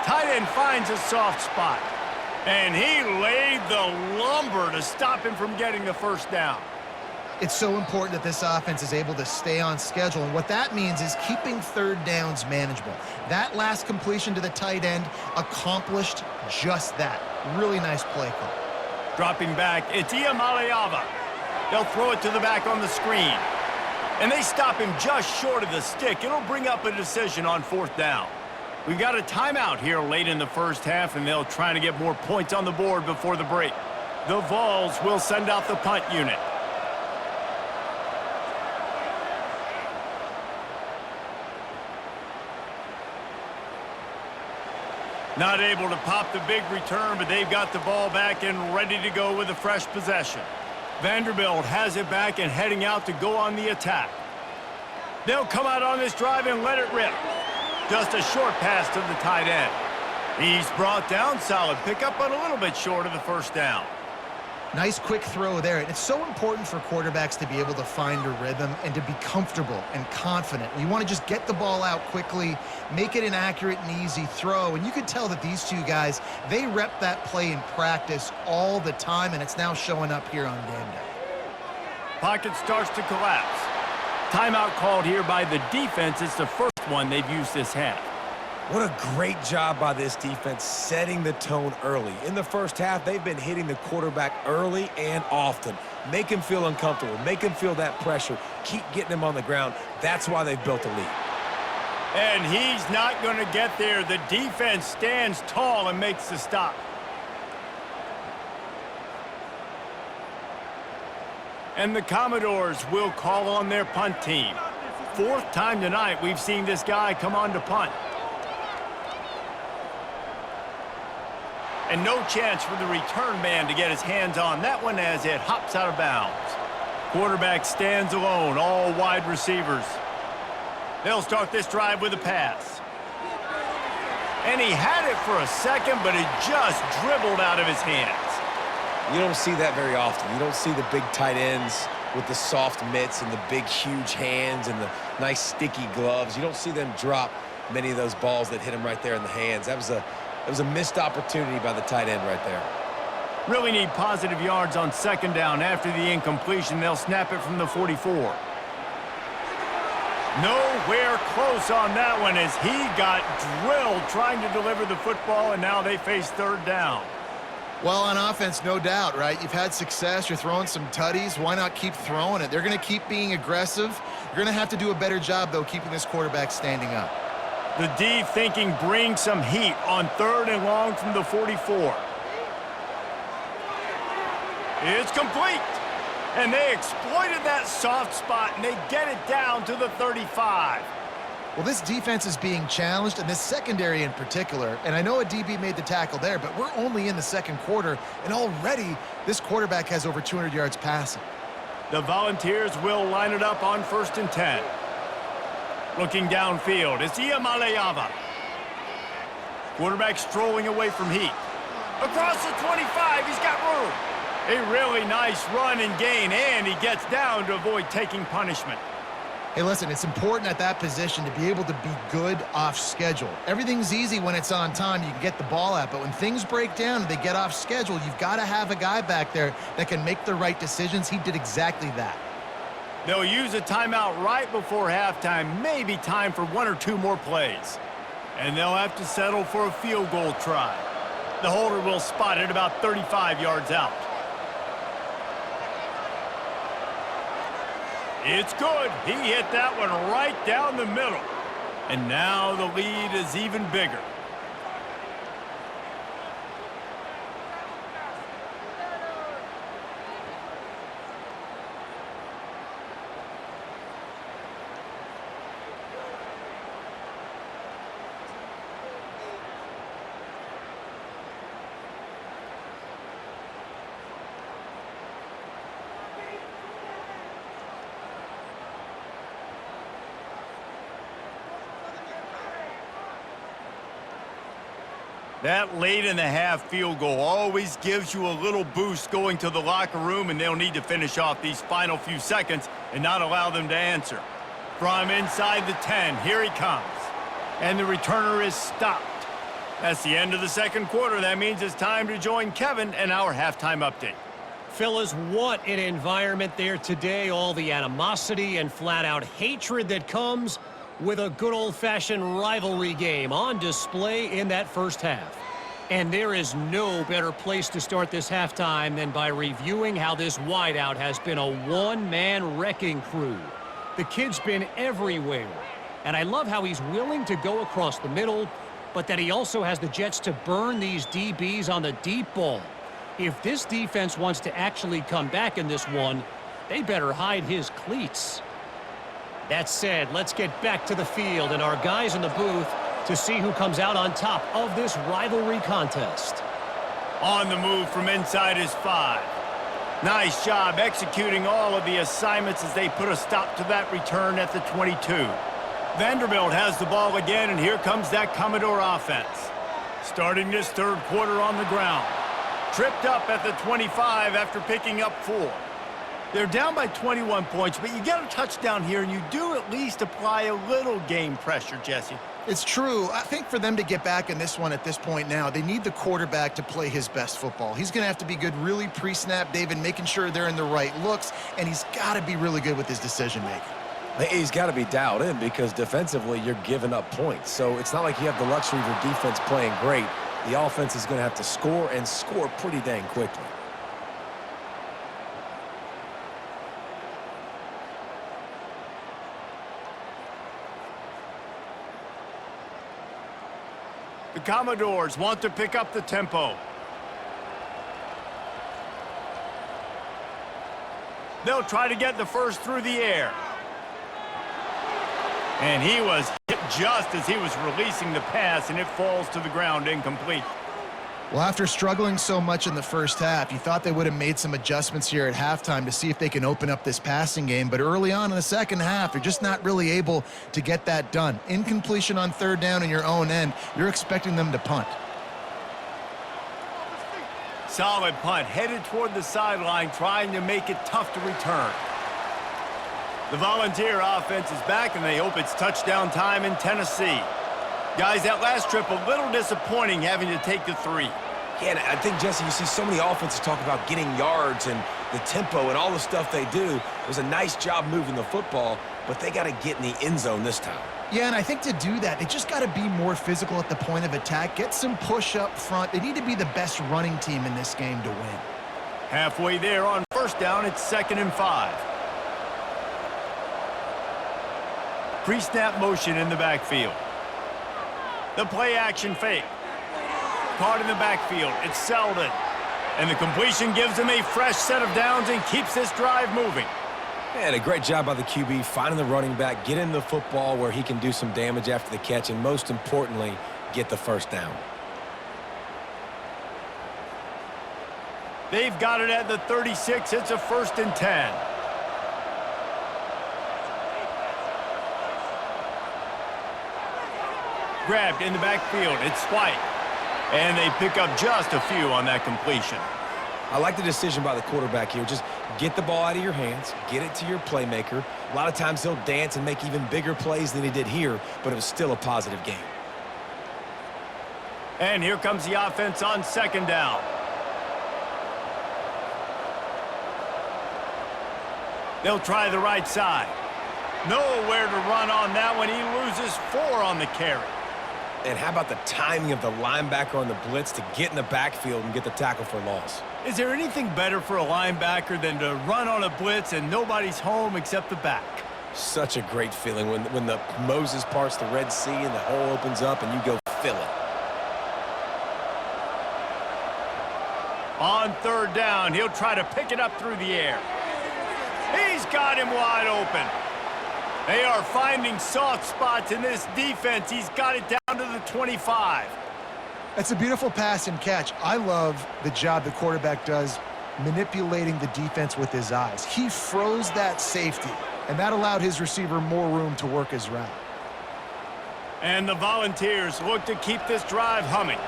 Tight end finds a soft spot. And he laid the lumber to stop him from getting the first down. It's so important that this offense is able to stay on schedule, and what that means is keeping 3rd downs manageable. That last completion to the tight end accomplished just that. Really nice play call. Dropping back, it's Iamaleava. They'll throw it to the back on the screen. And they stop him just short of the stick. It'll bring up a decision on 4th down. We've got a timeout here late in the first half, and they'll try to get more points on the board before the break. The Vols will send out the punt unit. Not able to pop the big return, but they've got the ball back and ready to go with a fresh possession. Vanderbilt has it back and heading out to go on the attack. They'll come out on this drive and let it rip. Just a short pass to the tight end. He's brought down, solid pickup, but a little bit short of the first down. Nice quick throw there. And it's so important for quarterbacks to be able to find a rhythm and to be comfortable and confident. You want to just get the ball out quickly, make it an accurate and easy throw. And you could tell that these two guys, they rep that play in practice all the time, and it's now showing up here on game day. Pocket starts to collapse. Timeout called here by the defense. It's the first one they've used this half. What a great job by this defense setting the tone early. In the first half, they've been hitting the quarterback early and often. Make him feel uncomfortable. Make him feel that pressure. Keep getting him on the ground. That's why they've built a lead. And he's not going to get there. The defense stands tall and makes the stop. And the Commodores will call on their punt team. 4th time tonight we've seen this guy come on to punt. And no chance for the return man to get his hands on that one as it hops out of bounds. Quarterback stands alone, all wide receivers. They'll start this drive with a pass. And he had it for a second, but it just dribbled out of his hands. You don't see that very often. You don't see the big tight ends with the soft mitts and the big, huge hands and the nice, sticky gloves. You don't see them drop many of those balls that hit him right there in the hands. That was a missed opportunity by the tight end right there. Really need positive yards on 2nd down. After the incompletion, they'll snap it from the 44. Nowhere close on that one as he got drilled trying to deliver the football, and now they face 3rd down. Well, on offense, no doubt, right? You've had success. You're throwing some tutties. Why not keep throwing it? They're going to keep being aggressive. You're going to have to do a better job, though, keeping this quarterback standing up. The D thinking bring some heat on 3rd and long from the 44. It's complete. And they exploited that soft spot, and they get it down to the 35. Well, this defense is being challenged, and this secondary in particular, and I know a DB made the tackle there, but we're only in the second quarter, and already this quarterback has over 200 yards passing. The Volunteers will line it up on 1st and 10. Looking downfield, it's Iamaleava. Quarterback strolling away from Heat. Across the 25, he's got room. A really nice run and gain, and he gets down to avoid taking punishment. Hey, listen, it's important at that position to be able to be good off schedule. Everything's easy when it's on time. You can get the ball out, but when things break down and they get off schedule, you've got to have a guy back there that can make the right decisions. He did exactly that. They'll use a timeout right before halftime, maybe time for 1 or 2 more plays. And they'll have to settle for a field goal try. The holder will spot it about 35 yards out. It's good. He hit that one right down the middle. And now the lead is even bigger. That late in the half field goal always gives you a little boost going to the locker room, and they'll need to finish off these final few seconds and not allow them to answer. From inside the 10, here he comes. And the returner is stopped. That's the end of the second quarter. That means it's time to join Kevin and our halftime update. Fellas, what an environment there today. All the animosity and flat-out hatred that comes with a good old-fashioned rivalry game on display in that first half. And there is no better place to start this halftime than by reviewing how this wideout has been a one-man wrecking crew. The kid's been everywhere, and I love how he's willing to go across the middle, but that he also has the jets to burn these DBs on the deep ball. If this defense wants to actually come back in this one, they better hide his cleats. That said, let's get back to the field and our guys in the booth to see who comes out on top of this rivalry contest. On the move from inside his 5. Nice job executing all of the assignments as they put a stop to that return at the 22. Vanderbilt has the ball again, and here comes that Commodore offense. Starting this third quarter on the ground. Tripped up at the 25 after picking up 4. They're down by 21 points, but you get a touchdown here, and you do at least apply a little game pressure, Jesse. It's true. I think for them to get back in this one at this point now, they need the quarterback to play his best football. He's going to have to be good really pre-snap, David, making sure they're in the right looks, and he's got to be really good with his decision-making. He's got to be dialed in because defensively you're giving up points. So it's not like you have the luxury of your defense playing great. The offense is going to have to score and score pretty dang quickly. The Commodores want to pick up the tempo. They'll try to get the first through the air. And he was hit just as he was releasing the pass, and it falls to the ground incomplete. Well, after struggling so much in the first half, you thought they would have made some adjustments here at halftime to see if they can open up this passing game. But early on in the second half, they're just not really able to get that done. Incompletion on third down in your own end, you're expecting them to punt. Solid punt, headed toward the sideline, trying to make it tough to return. The Volunteer offense is back, and they hope it's touchdown time in Tennessee. Guys, that last trip, a little disappointing having to take the 3. Yeah, and I think, Jesse, you see so many offenses talk about getting yards and the tempo and all the stuff they do. It was a nice job moving the football, but they got to get in the end zone this time. Yeah, and I think to do that, they just got to be more physical at the point of attack, get some push up front. They need to be the best running team in this game to win. Halfway there on first down, it's 2nd and 5. Pre-snap motion in the backfield. The play-action fake. Caught in the backfield. It's Selden. And the completion gives him a fresh set of downs and keeps this drive moving. And a great job by the QB, finding the running back, getting the football where he can do some damage after the catch, and most importantly, get the first down. They've got it at the 36. It's a 1st and 10. Grabbed in the backfield. It's White. And they pick up just a few on that completion. I like the decision by the quarterback here. Just get the ball out of your hands, get it to your playmaker. A lot of times he'll dance and make even bigger plays than he did here, but it was still a positive game. And here comes the offense on 2nd down. They'll try the right side. Nowhere to run on that one. He loses 4 on the carry. And how about the timing of the linebacker on the blitz to get in the backfield and get the tackle for loss? Is there anything better for a linebacker than to run on a blitz and nobody's home except the back? Such a great feeling when the Moses parts the Red Sea and the hole opens up and you go fill it. On 3rd down, he'll try to pick it up through the air. He's got him wide open. They are finding soft spots in this defense. He's got it down to the 25. That's a beautiful pass and catch. I love the job the quarterback does manipulating the defense with his eyes. He froze that safety, and that allowed his receiver more room to work his route. And the Volunteers look to keep this drive humming.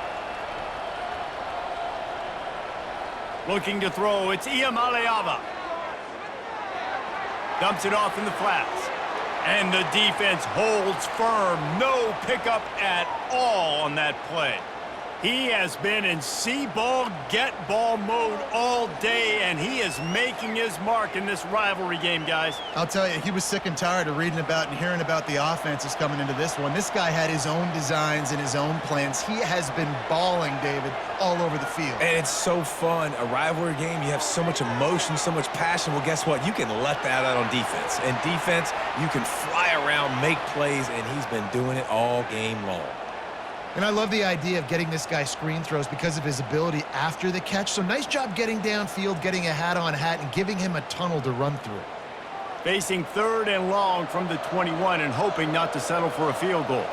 Looking to throw, it's Iamaleava. Dumps it off in the flats. And the defense holds firm. No pickup at all on that play. He has been in see-ball, get-ball mode all day, and he is making his mark in this rivalry game, guys. I'll tell you, he was sick and tired of reading about and hearing about the offenses coming into this one. This guy had his own designs and his own plans. He has been balling, David, all over the field. And it's so fun. A rivalry game, you have so much emotion, so much passion. Well, guess what? You can let that out on defense. And defense, you can fly around, make plays, and he's been doing it all game long. And I love the idea of getting this guy screen throws because of his ability after the catch. So nice job getting downfield, getting a hat-on-hat, and giving him a tunnel to run through. Facing 3rd and long from the 21 and hoping not to settle for a field goal.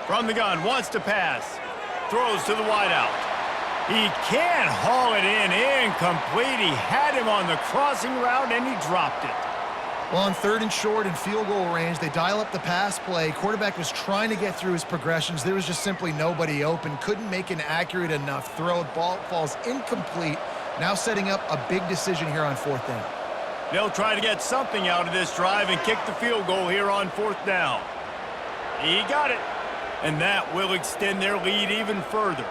From the gun, wants to pass. Throws to the wideout. He can't haul it in. Incomplete. He had him on the crossing route, and he dropped it. Well, on 3rd and short and field goal range, they dial up the pass play. Quarterback was trying to get through his progressions. There was just simply nobody open. Couldn't make an accurate enough throw. Ball falls incomplete. Now setting up a big decision here on 4th down. They'll try to get something out of this drive and kick the field goal here on 4th down. He got it. And that will extend their lead even further.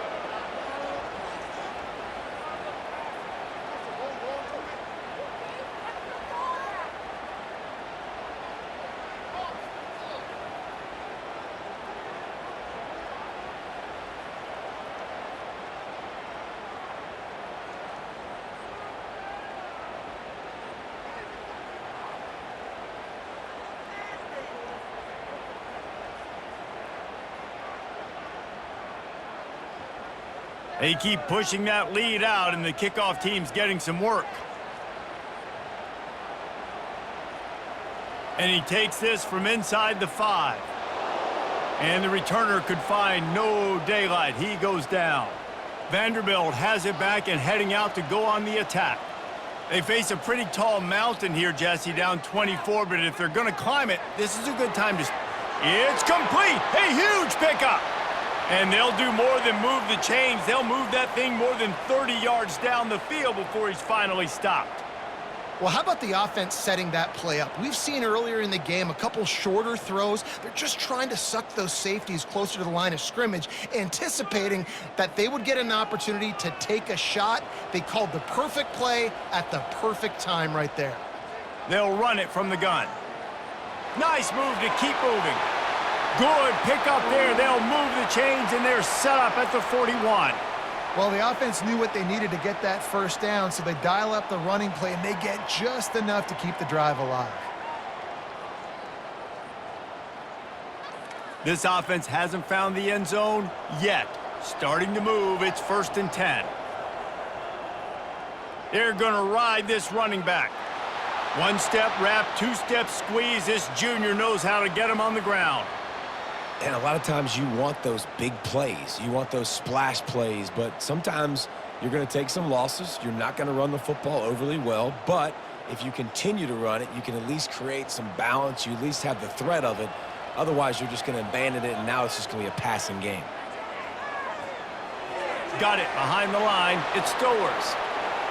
They keep pushing that lead out, and the kickoff team's getting some work. And he takes this from inside the 5. And the returner could find no daylight. He goes down. Vanderbilt has it back and heading out to go on the attack. They face a pretty tall mountain here, Jesse, down 24, but if they're going to climb it, this is a good time to... It's complete! A huge pickup! And they'll do more than move the chains. They'll move that thing more than 30 yards down the field before he's finally stopped. Well, how about the offense setting that play up? We've seen earlier in the game a couple shorter throws. They're just trying to suck those safeties closer to the line of scrimmage, anticipating that they would get an opportunity to take a shot. They called the perfect play at the perfect time right there. They'll run it from the gun. Nice move to keep moving. Good pickup there. They'll move the chains, and they're set up at the 41. Well, the offense knew what they needed to get that first down, so they dial up the running play, and they get just enough to keep the drive alive. This offense hasn't found the end zone yet. Starting to move, it's 1st and 10. They're going to ride this running back. One-step wrap, two-step squeeze. This junior knows how to get him on the ground. And a lot of times you want those big plays. You want those splash plays, but sometimes you're going to take some losses. You're not going to run the football overly well, but if you continue to run it, you can at least create some balance. You at least have the threat of it. Otherwise, you're just going to abandon it, and now it's just going to be a passing game. Got it behind the line. It's Stowers.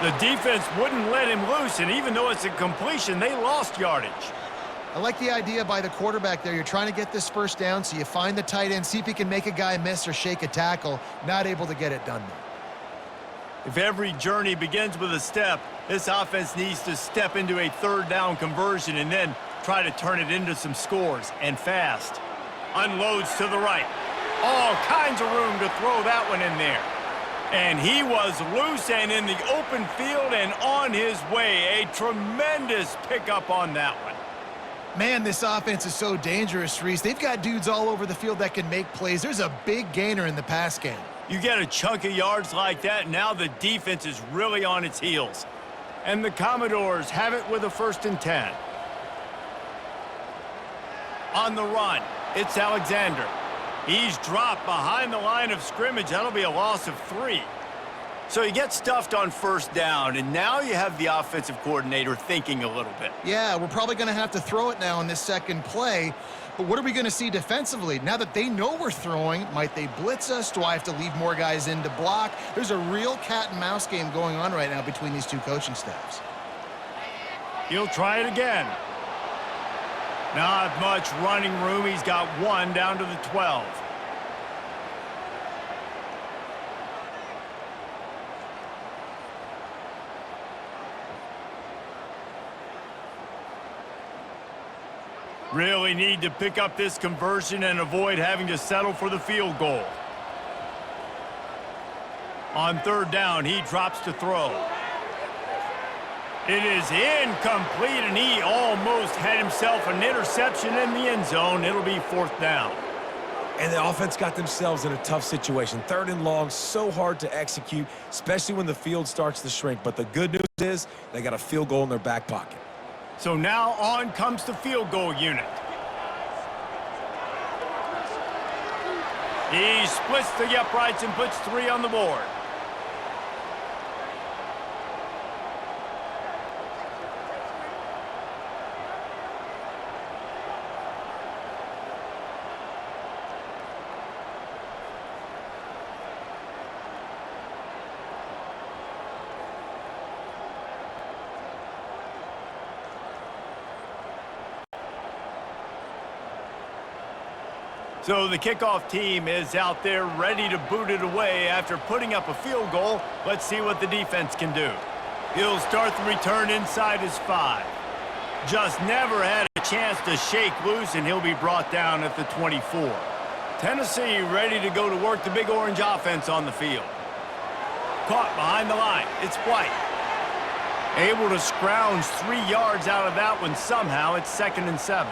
The defense wouldn't let him loose, and even though it's a completion, they lost yardage. I like the idea by the quarterback there. You're trying to get this first down, so you find the tight end, see if he can make a guy miss or shake a tackle. Not able to get it done there. If every journey begins with a step, this offense needs to step into a third down conversion and then try to turn it into some scores, and fast. Unloads to the right. All kinds of room to throw that one in there. And he was loose and in the open field and on his way. A tremendous pickup on that one. Man, this offense is so dangerous, Reese. They've got dudes all over the field that can make plays. There's a big gainer in the pass game. You get a chunk of yards like that, now the defense is really on its heels. And the Commodores have it with a 1st and 10. On the run, it's Alexander. He's dropped behind the line of scrimmage. That'll be a loss of 3. So he gets stuffed on 1st down, and now you have the offensive coordinator thinking a little bit. Yeah, we're probably going to have to throw it now in this second play. But what are we going to see defensively? Now that they know we're throwing, might they blitz us? Do I have to leave more guys in to block? There's a real cat and mouse game going on right now between these two coaching staffs. He'll try it again. Not much running room. He's got 1 down to the 12. Really need to pick up this conversion and avoid having to settle for the field goal. On 3rd down, he drops to throw. It is incomplete, and he almost had himself an interception in the end zone. It'll be 4th down. And the offense got themselves in a tough situation. 3rd and long, so hard to execute, especially when the field starts to shrink. But the good news is they got a field goal in their back pocket. So now on comes the field goal unit. He splits the uprights and puts 3 on the board. So the kickoff team is out there ready to boot it away after putting up a field goal. Let's see what the defense can do. He'll start the return inside his 5. Just never had a chance to shake loose, and he'll be brought down at the 24. Tennessee ready to go to work the Big Orange offense on the field. Caught behind the line. It's White. Able to scrounge 3 yards out of that one somehow. It's 2nd and 7.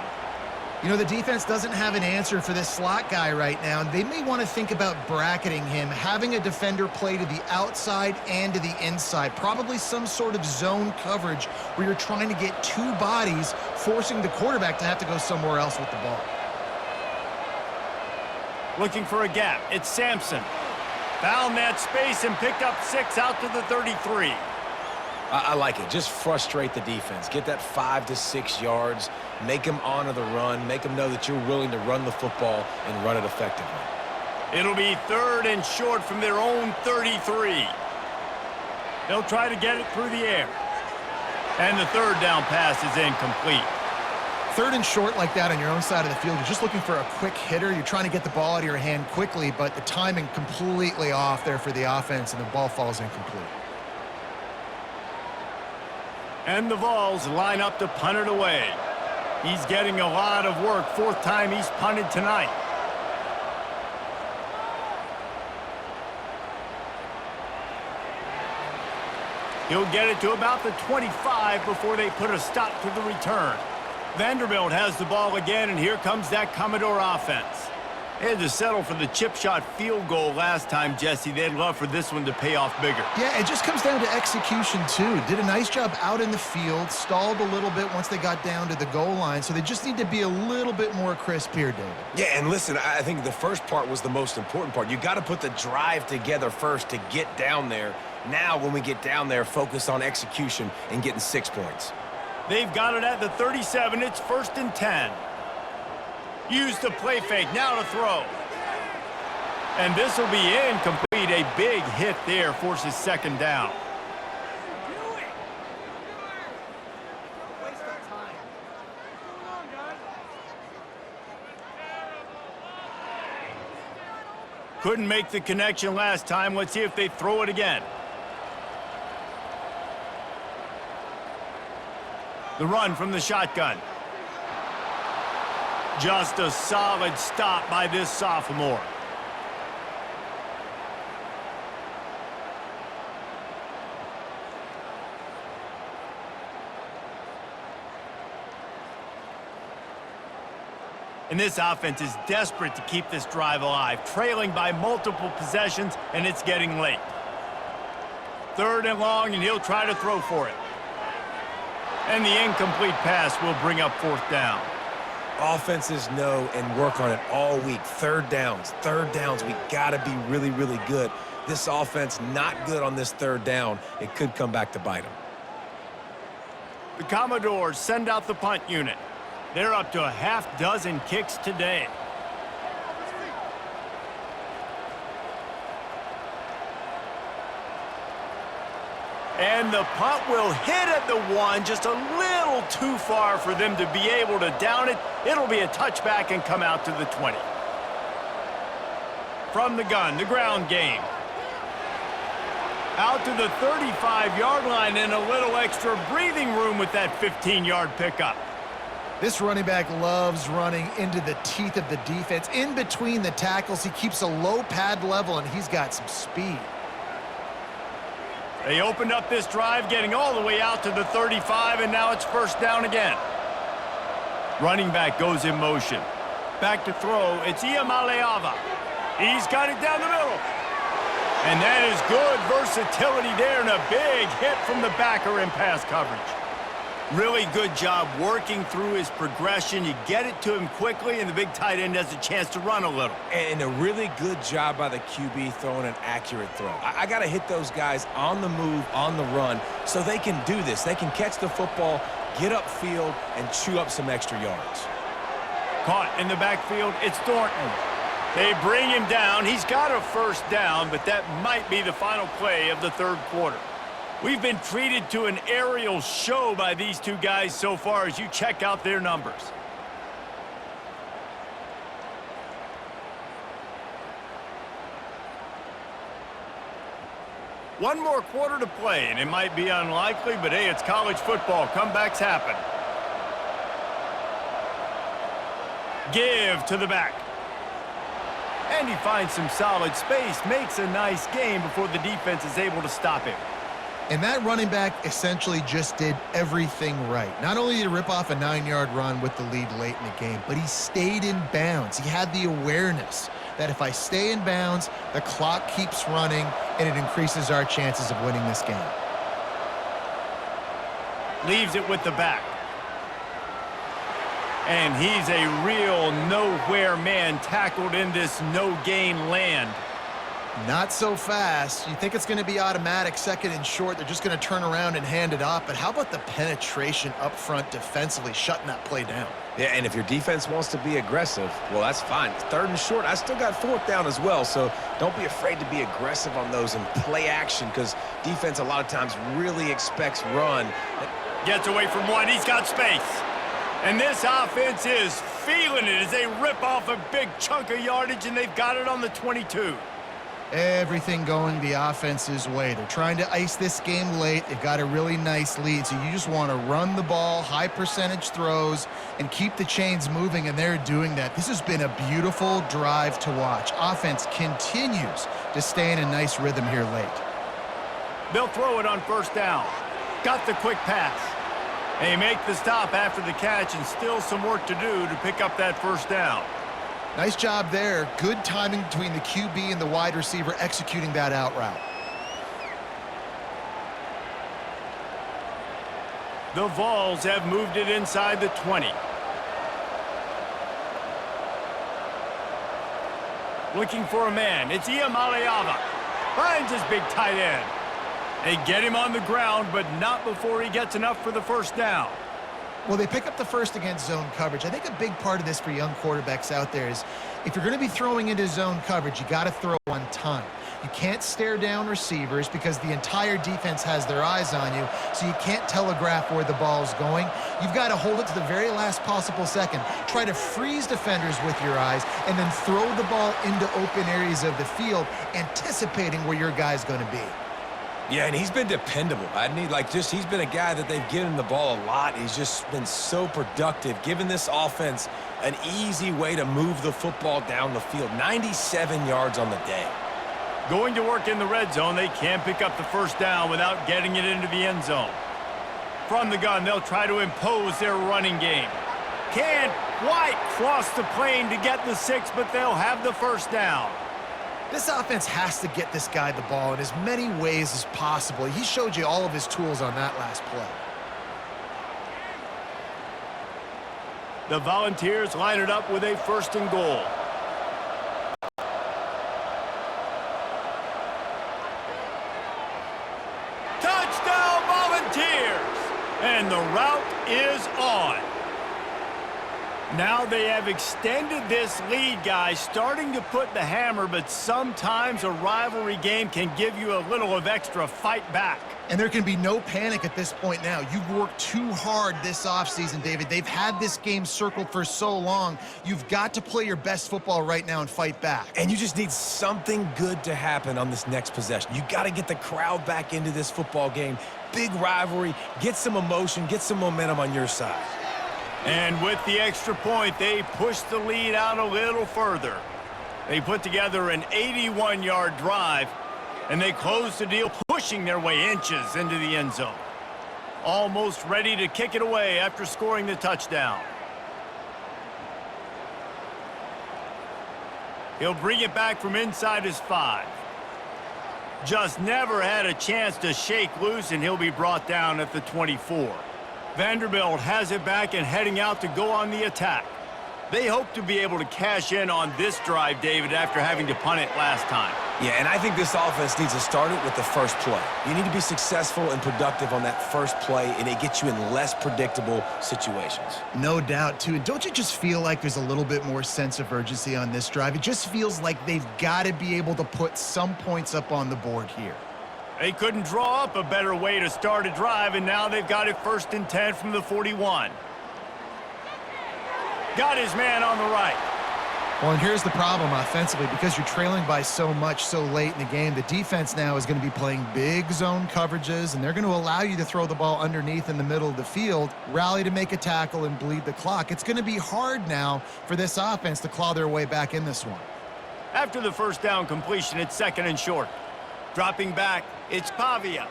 You know, the defense doesn't have an answer for this slot guy right now. They may want to think about bracketing him, having a defender play to the outside and to the inside. Probably some sort of zone coverage where you're trying to get 2 bodies, forcing the quarterback to have to go somewhere else with the ball. Looking for a gap. It's Sampson. Found that space and picked up 6 out to the 33. I like it. Just frustrate the defense. Get that 5 to 6 yards. Make them honor the run. Make them know that you're willing to run the football and run it effectively. It'll be 3rd and short from their own 33. They'll try to get it through the air. And the 3rd down pass is incomplete. 3rd and short like that on your own side of the field. You're just looking for a quick hitter. You're trying to get the ball out of your hand quickly, but the timing completely off there for the offense, and the ball falls incomplete. And the Vols line up to punt it away. He's getting a lot of work. 4th time he's punted tonight. He'll get it to about the 25 before they put a stop to the return. Vanderbilt has the ball again, and here comes that Commodore offense. They had to settle for the chip shot field goal last time, Jesse. They'd love for this one to pay off bigger. Yeah, it just comes down to execution, too. Did a nice job out in the field, stalled a little bit once they got down to the goal line, so they just need to be a little bit more crisp here, David. Yeah, and listen, I think the first part was the most important part. You got to put the drive together first to get down there. Now, when we get down there, focus on execution and getting 6 points. They've got it at the 37. It's 1st and 10. Use the play fake, now to throw. And this will be incomplete. A big hit there forces 2nd down. Couldn't make the connection last time. Let's see if they throw it again. The run from the shotgun. Just a solid stop by this sophomore. And this offense is desperate to keep this drive alive, trailing by multiple possessions, and it's getting late. 3rd and long, and he'll try to throw for it. And the incomplete pass will bring up 4th down. Offenses know and work on it all week. 3rd downs. We got to be really, really good. This offense not good on this 3rd down. It could come back to bite them. The Commodores send out the punt unit. They're up to a half-dozen kicks today. And the punt will hit at the 1, just a little too far for them to be able to down it. It'll be a touchback and come out to the 20. From the gun, the ground game. Out to the 35-yard line and a little extra breathing room with that 15-yard pickup. This running back loves running into the teeth of the defense. In between the tackles, he keeps a low pad level, and he's got some speed. They opened up this drive, getting all the way out to the 35, and now it's 1st down again. Running back goes in motion. Back to throw, it's Iamaleava. He's got it down the middle. And that is good versatility there, and a big hit from the backer in pass coverage. Really good job working through his progression. You get it to him quickly, and the big tight end has a chance to run a little. And a really good job by the QB throwing an accurate throw. I got to hit those guys on the move, on the run, so they can do this. They can catch the football, get upfield, and chew up some extra yards. Caught in the backfield, it's Thornton. They bring him down. He's got a 1st down, but that might be the final play of the 3rd quarter. We've been treated to an aerial show by these two guys so far as you check out their numbers. One more quarter to play, and it might be unlikely, but hey, it's college football. Comebacks happen. Give to the back. And he finds some solid space, makes a nice game before the defense is able to stop him. And that running back essentially just did everything right. Not only did he rip off a 9-yard run with the lead late in the game, but he stayed in bounds. He had the awareness that if I stay in bounds, the clock keeps running, and it increases our chances of winning this game. Leaves it with the back. And he's a real nowhere man, tackled in this no-gain land. Not so fast. You think it's going to be automatic, 2nd and short. They're just going to turn around and hand it off. But how about the penetration up front defensively, shutting that play down? Yeah, and if your defense wants to be aggressive, well, that's fine. 3rd and short, I still got 4th down as well, so don't be afraid to be aggressive on those and play action, because defense a lot of times really expects run. Gets away from one. He's got space. And this offense is feeling it as they rip off a big chunk of yardage, and they've got it on the 22. Everything going the offense's way. They're trying to ice this game late. They've got a really nice lead, so you just want to run the ball, high percentage throws, and keep the chains moving, and they're doing that. This has been a beautiful drive to watch. Offense continues to stay in a nice rhythm here late. They'll throw it on 1st down. Got the quick pass. They make the stop after the catch, and still some work to do to pick up that 1st down. Nice job there. Good timing between the QB and the wide receiver executing that out route. The Vols have moved it inside the 20. Looking for a man. It's Iamaleava. Finds his big tight end. They get him on the ground, but not before he gets enough for the first down. Well, they pick up the first against zone coverage. I think a big part of this for young quarterbacks out there is if you're going to be throwing into zone coverage, you got to throw on time. You can't stare down receivers because the entire defense has their eyes on you, so you can't telegraph where the ball is going. You've got to hold it to the very last possible second. Try to freeze defenders with your eyes and then throw the ball into open areas of the field, anticipating where your guy's going to be. Yeah, and he's been dependable. He's been a guy that they've given the ball a lot. He's just been so productive, giving this offense an easy way to move the football down the field. 97 yards on the day. Going to work in the red zone, they can't pick up the first down without getting it into the end zone. From the gun, they'll try to impose their running game. Can't quite cross the plane to get the 6, but they'll have the first down. This offense has to get this guy the ball in as many ways as possible. He showed you all of his tools on that last play. The Volunteers line it up with a 1st and goal. Touchdown, Volunteers! And the route is on. Now they have extended this lead, guys, starting to put the hammer, but sometimes a rivalry game can give you a little of extra fight back. And there can be no panic at this point now. You've worked too hard this offseason, David. They've had this game circled for so long. You've got to play your best football right now and fight back. And you just need something good to happen on this next possession. You got to get the crowd back into this football game. Big rivalry, get some emotion, get some momentum on your side. And with the extra point, they push the lead out a little further. They put together an 81-yard drive, and they close the deal, pushing their way inches into the end zone. Almost ready to kick it away after scoring the touchdown. He'll bring it back from inside his 5. Just never had a chance to shake loose, and he'll be brought down at the 24. Vanderbilt has it back and heading out to go on the attack. They hope to be able to cash in on this drive, David, after having to punt it last time. Yeah, and I think this offense needs to start it with the first play. You need to be successful and productive on that first play, and it gets you in less predictable situations. No doubt, too. And don't you just feel like there's a little bit more sense of urgency on this drive? It just feels like they've got to be able to put some points up on the board here. They couldn't draw up a better way to start a drive, and now they've got it 1st and 10 from the 41. Got his man on the right. Well, and here's the problem offensively. Because you're trailing by so much so late in the game, the defense now is going to be playing big zone coverages, and they're going to allow you to throw the ball underneath in the middle of the field, rally to make a tackle, and bleed the clock. It's going to be hard now for this offense to claw their way back in this one. After the first down completion, it's 2nd and short. Dropping back, it's Pavia.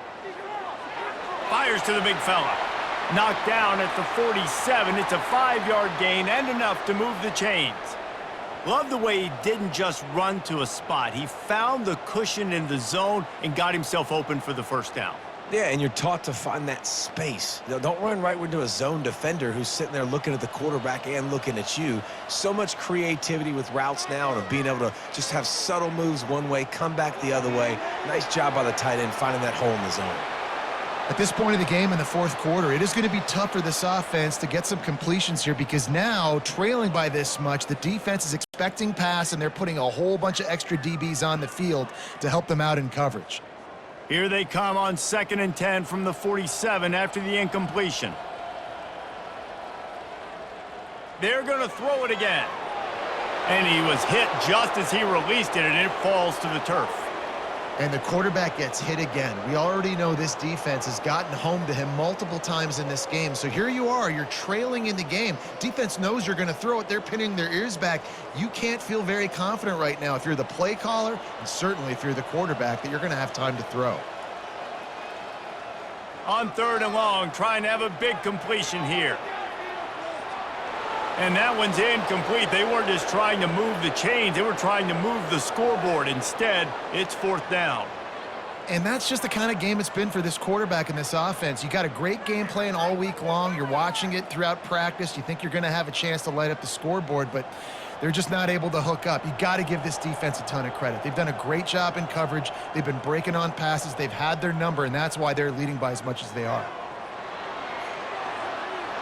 Fires to the big fella. Knocked down at the 47. It's a 5-yard gain and enough to move the chains. Love the way he didn't just run to a spot. He found the cushion in the zone and got himself open for the first down. Yeah, and you're taught to find that space. Don't run right into a zone defender who's sitting there looking at the quarterback and looking at you. So much creativity with routes now and being able to just have subtle moves one way, come back the other way. Nice job by the tight end finding that hole in the zone. At this point of the game in the 4th quarter, it is going to be tough for this offense to get some completions here because now, trailing by this much, the defense is expecting pass, and they're putting a whole bunch of extra DBs on the field to help them out in coverage. Here they come on 2nd and 10 from the 47 after the incompletion. They're going to throw it again. And he was hit just as he released it, and it falls to the turf. And the quarterback gets hit again. We already know this defense has gotten home to him multiple times in this game. So here you are, you're trailing in the game. Defense knows you're going to throw it. They're pinning their ears back. You can't feel very confident right now if you're the play caller, and certainly if you're the quarterback, that you're going to have time to throw. On 3rd and long, trying to have a big completion here. And that one's incomplete. They weren't just trying to move the chains. They were trying to move the scoreboard. Instead, it's 4th down. And that's just the kind of game it's been for this quarterback in this offense. You got a great game plan all week long. You're watching it throughout practice. You think you're going to have a chance to light up the scoreboard, but they're just not able to hook up. You got to give this defense a ton of credit. They've done a great job in coverage. They've been breaking on passes. They've had their number, and that's why they're leading by as much as they are.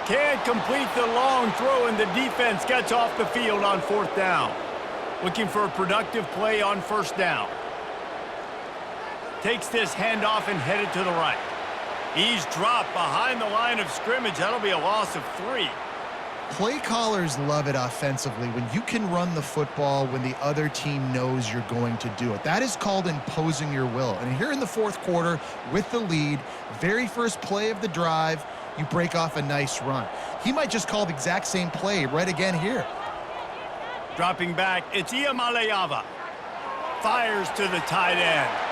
Can't complete the long throw, and the defense gets off the field on 4th down. Looking for a productive play on 1st down. Takes this handoff and headed to the right. He's dropped behind the line of scrimmage. That'll be a loss of 3. Play callers love it offensively when you can run the football when the other team knows you're going to do it. That is called imposing your will. And here in the 4th quarter with the lead, very first play of the drive, you break off a nice run. He might just call the exact same play right again here. Dropping back, it's Iamaleava. Fires to the tight end.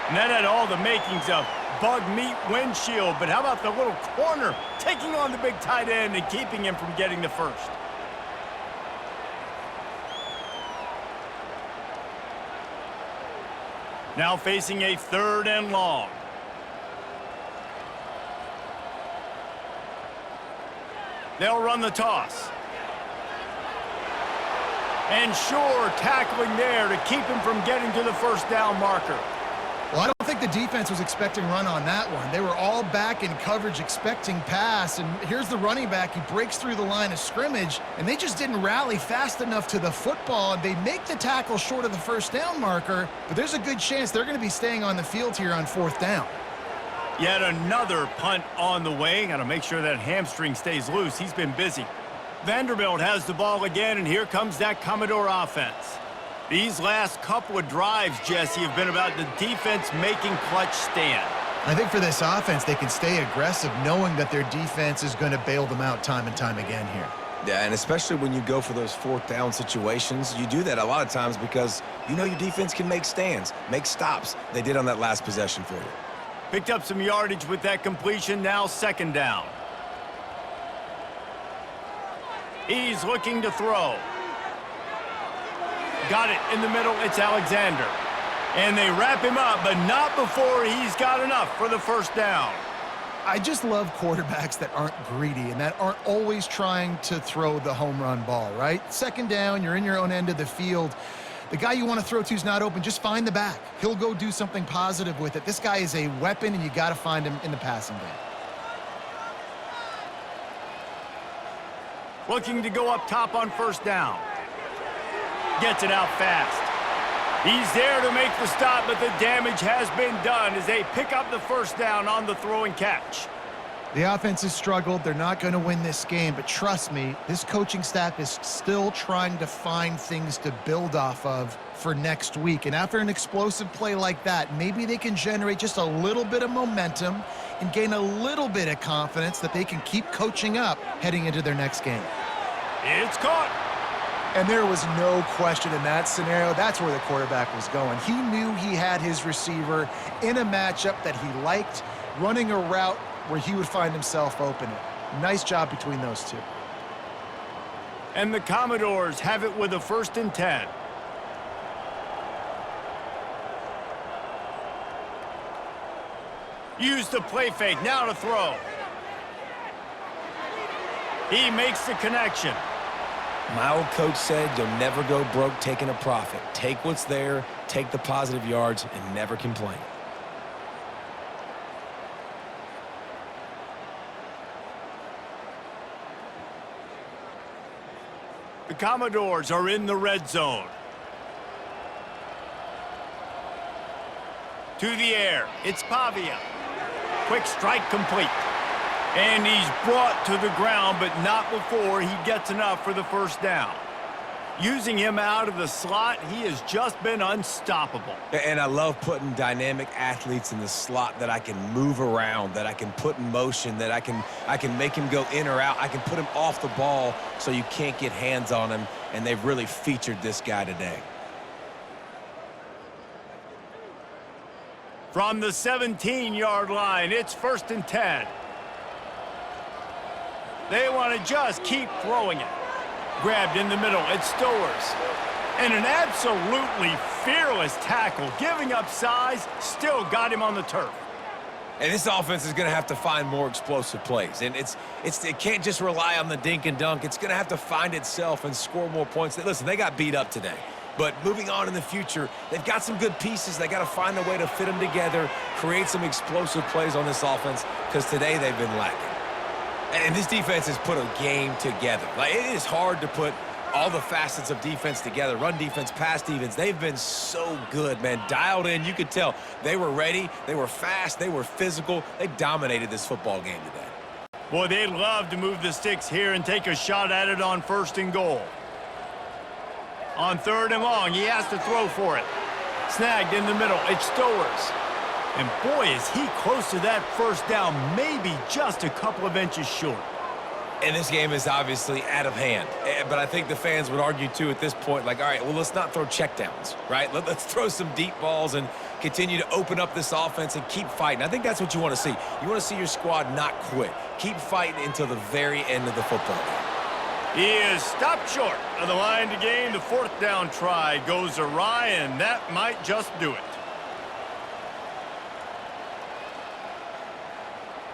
And that had all the makings of bug meat windshield, but how about the little corner taking on the big tight end and keeping him from getting the first? Now facing a 3rd and long. They'll run the toss. And sure, tackling there to keep him from getting to the 1st down marker. Well, I don't think the defense was expecting run on that one. They were all back in coverage expecting pass, and here's the running back. He breaks through the line of scrimmage, and they just didn't rally fast enough to the football. They make the tackle short of the 1st down marker, but there's a good chance they're going to be staying on the field here on 4th down. Yet another punt on the way. Got to make sure that hamstring stays loose. He's been busy. Vanderbilt has the ball again, and here comes that Commodore offense. These last couple of drives, Jesse, have been about the defense making clutch stand. I think for this offense, they can stay aggressive knowing that their defense is going to bail them out time and time again here. Yeah, and especially when you go for those 4th down situations, you do that a lot of times because you know your defense can make stands, make stops. They did on that last possession for you. Picked up some yardage with that completion, now 2nd down. He's looking to throw. Got it in the middle, it's Alexander. And they wrap him up, but not before he's got enough for the 1st down. I just love quarterbacks that aren't greedy and that aren't always trying to throw the home run ball, right? 2nd down, you're in your own end of the field. The guy you want to throw to is not open. Just find the back. He'll go do something positive with it. This guy is a weapon, and you got to find him in the passing game. Looking to go up top on 1st down. Gets it out fast. He's there to make the stop, but the damage has been done as they pick up the 1st down on the throw and catch. The offense has struggled. They're not going to win this game, but trust me, this coaching staff is still trying to find things to build off of for next week. And after an explosive play like that, maybe they can generate just a little bit of momentum and gain a little bit of confidence that they can keep coaching up heading into their next game. It's caught. And there was no question in that scenario. That's where the quarterback was going. He knew he had his receiver in a matchup that he liked, running a route where he would find himself open. Nice job between those two. And the Commodores have it with a 1st and 10. Use the play fake, now to throw. He makes the connection. My old coach said you'll never go broke taking a profit. Take what's there, take the positive yards, and never complain. The Commodores are in the red zone. To the air, it's Pavia. Quick strike complete. And he's brought to the ground, but not before he gets enough for the 1st down. Using him out of the slot, he has just been unstoppable. And I love putting dynamic athletes in the slot that I can move around, that I can put in motion, that I can make him go in or out. I can put him off the ball so you can't get hands on him, and they've really featured this guy today. From the 17-yard line, it's 1st and 10. They want to just keep throwing it. Grabbed in the middle, it's Stowers. And an absolutely fearless tackle, giving up size, still got him on the turf. And this offense is going to have to find more explosive plays. And it can't just rely on the dink and dunk. It's going to have to find itself and score more points. Listen, they got beat up today. But moving on in the future, they've got some good pieces. They got to find a way to fit them together, create some explosive plays on this offense, because today they've been lacking. And this defense has put a game together. Like, it is hard to put all the facets of defense together. Run defense, pass defense. They've been so good, man. Dialed in. You could tell they were ready. They were fast. They were physical. They dominated this football game today. Boy, they'd love to move the sticks here and take a shot at it on 1st and goal. On 3rd and long, he has to throw for it. Snagged in the middle, it's Stowers. And boy, is he close to that first down, maybe just a couple of inches short. And this game is obviously out of hand. But I think the fans would argue, too, at this point, like, all right, well, let's not throw checkdowns, right? Let's throw some deep balls and continue to open up this offense and keep fighting. I think that's what you want to see. You want to see your squad not quit. Keep fighting until the very end of the football game. He is stopped short of the line to gain. The 4th down try goes awry, and that might just do it.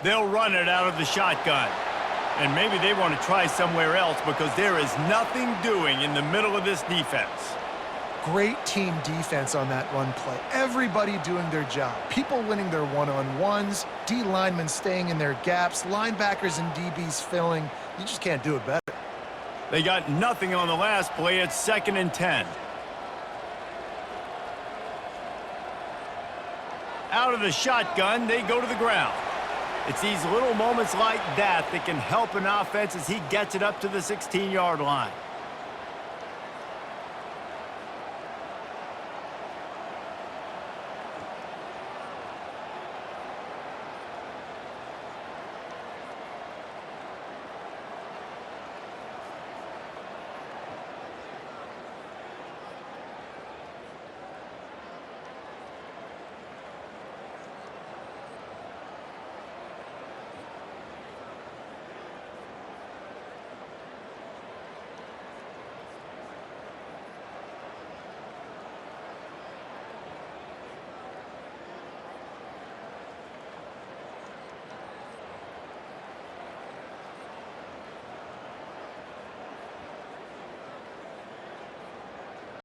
They'll run it out of the shotgun. And maybe they want to try somewhere else because there is nothing doing in the middle of this defense. Great team defense on that run play. Everybody doing their job. People winning their one-on-ones, D linemen staying in their gaps, linebackers and DBs filling. You just can't do it better. They got nothing on the last play. It's 2nd and 10. Out of the shotgun, they go to the ground. It's these little moments like that that can help an offense as he gets it up to the 16-yard line.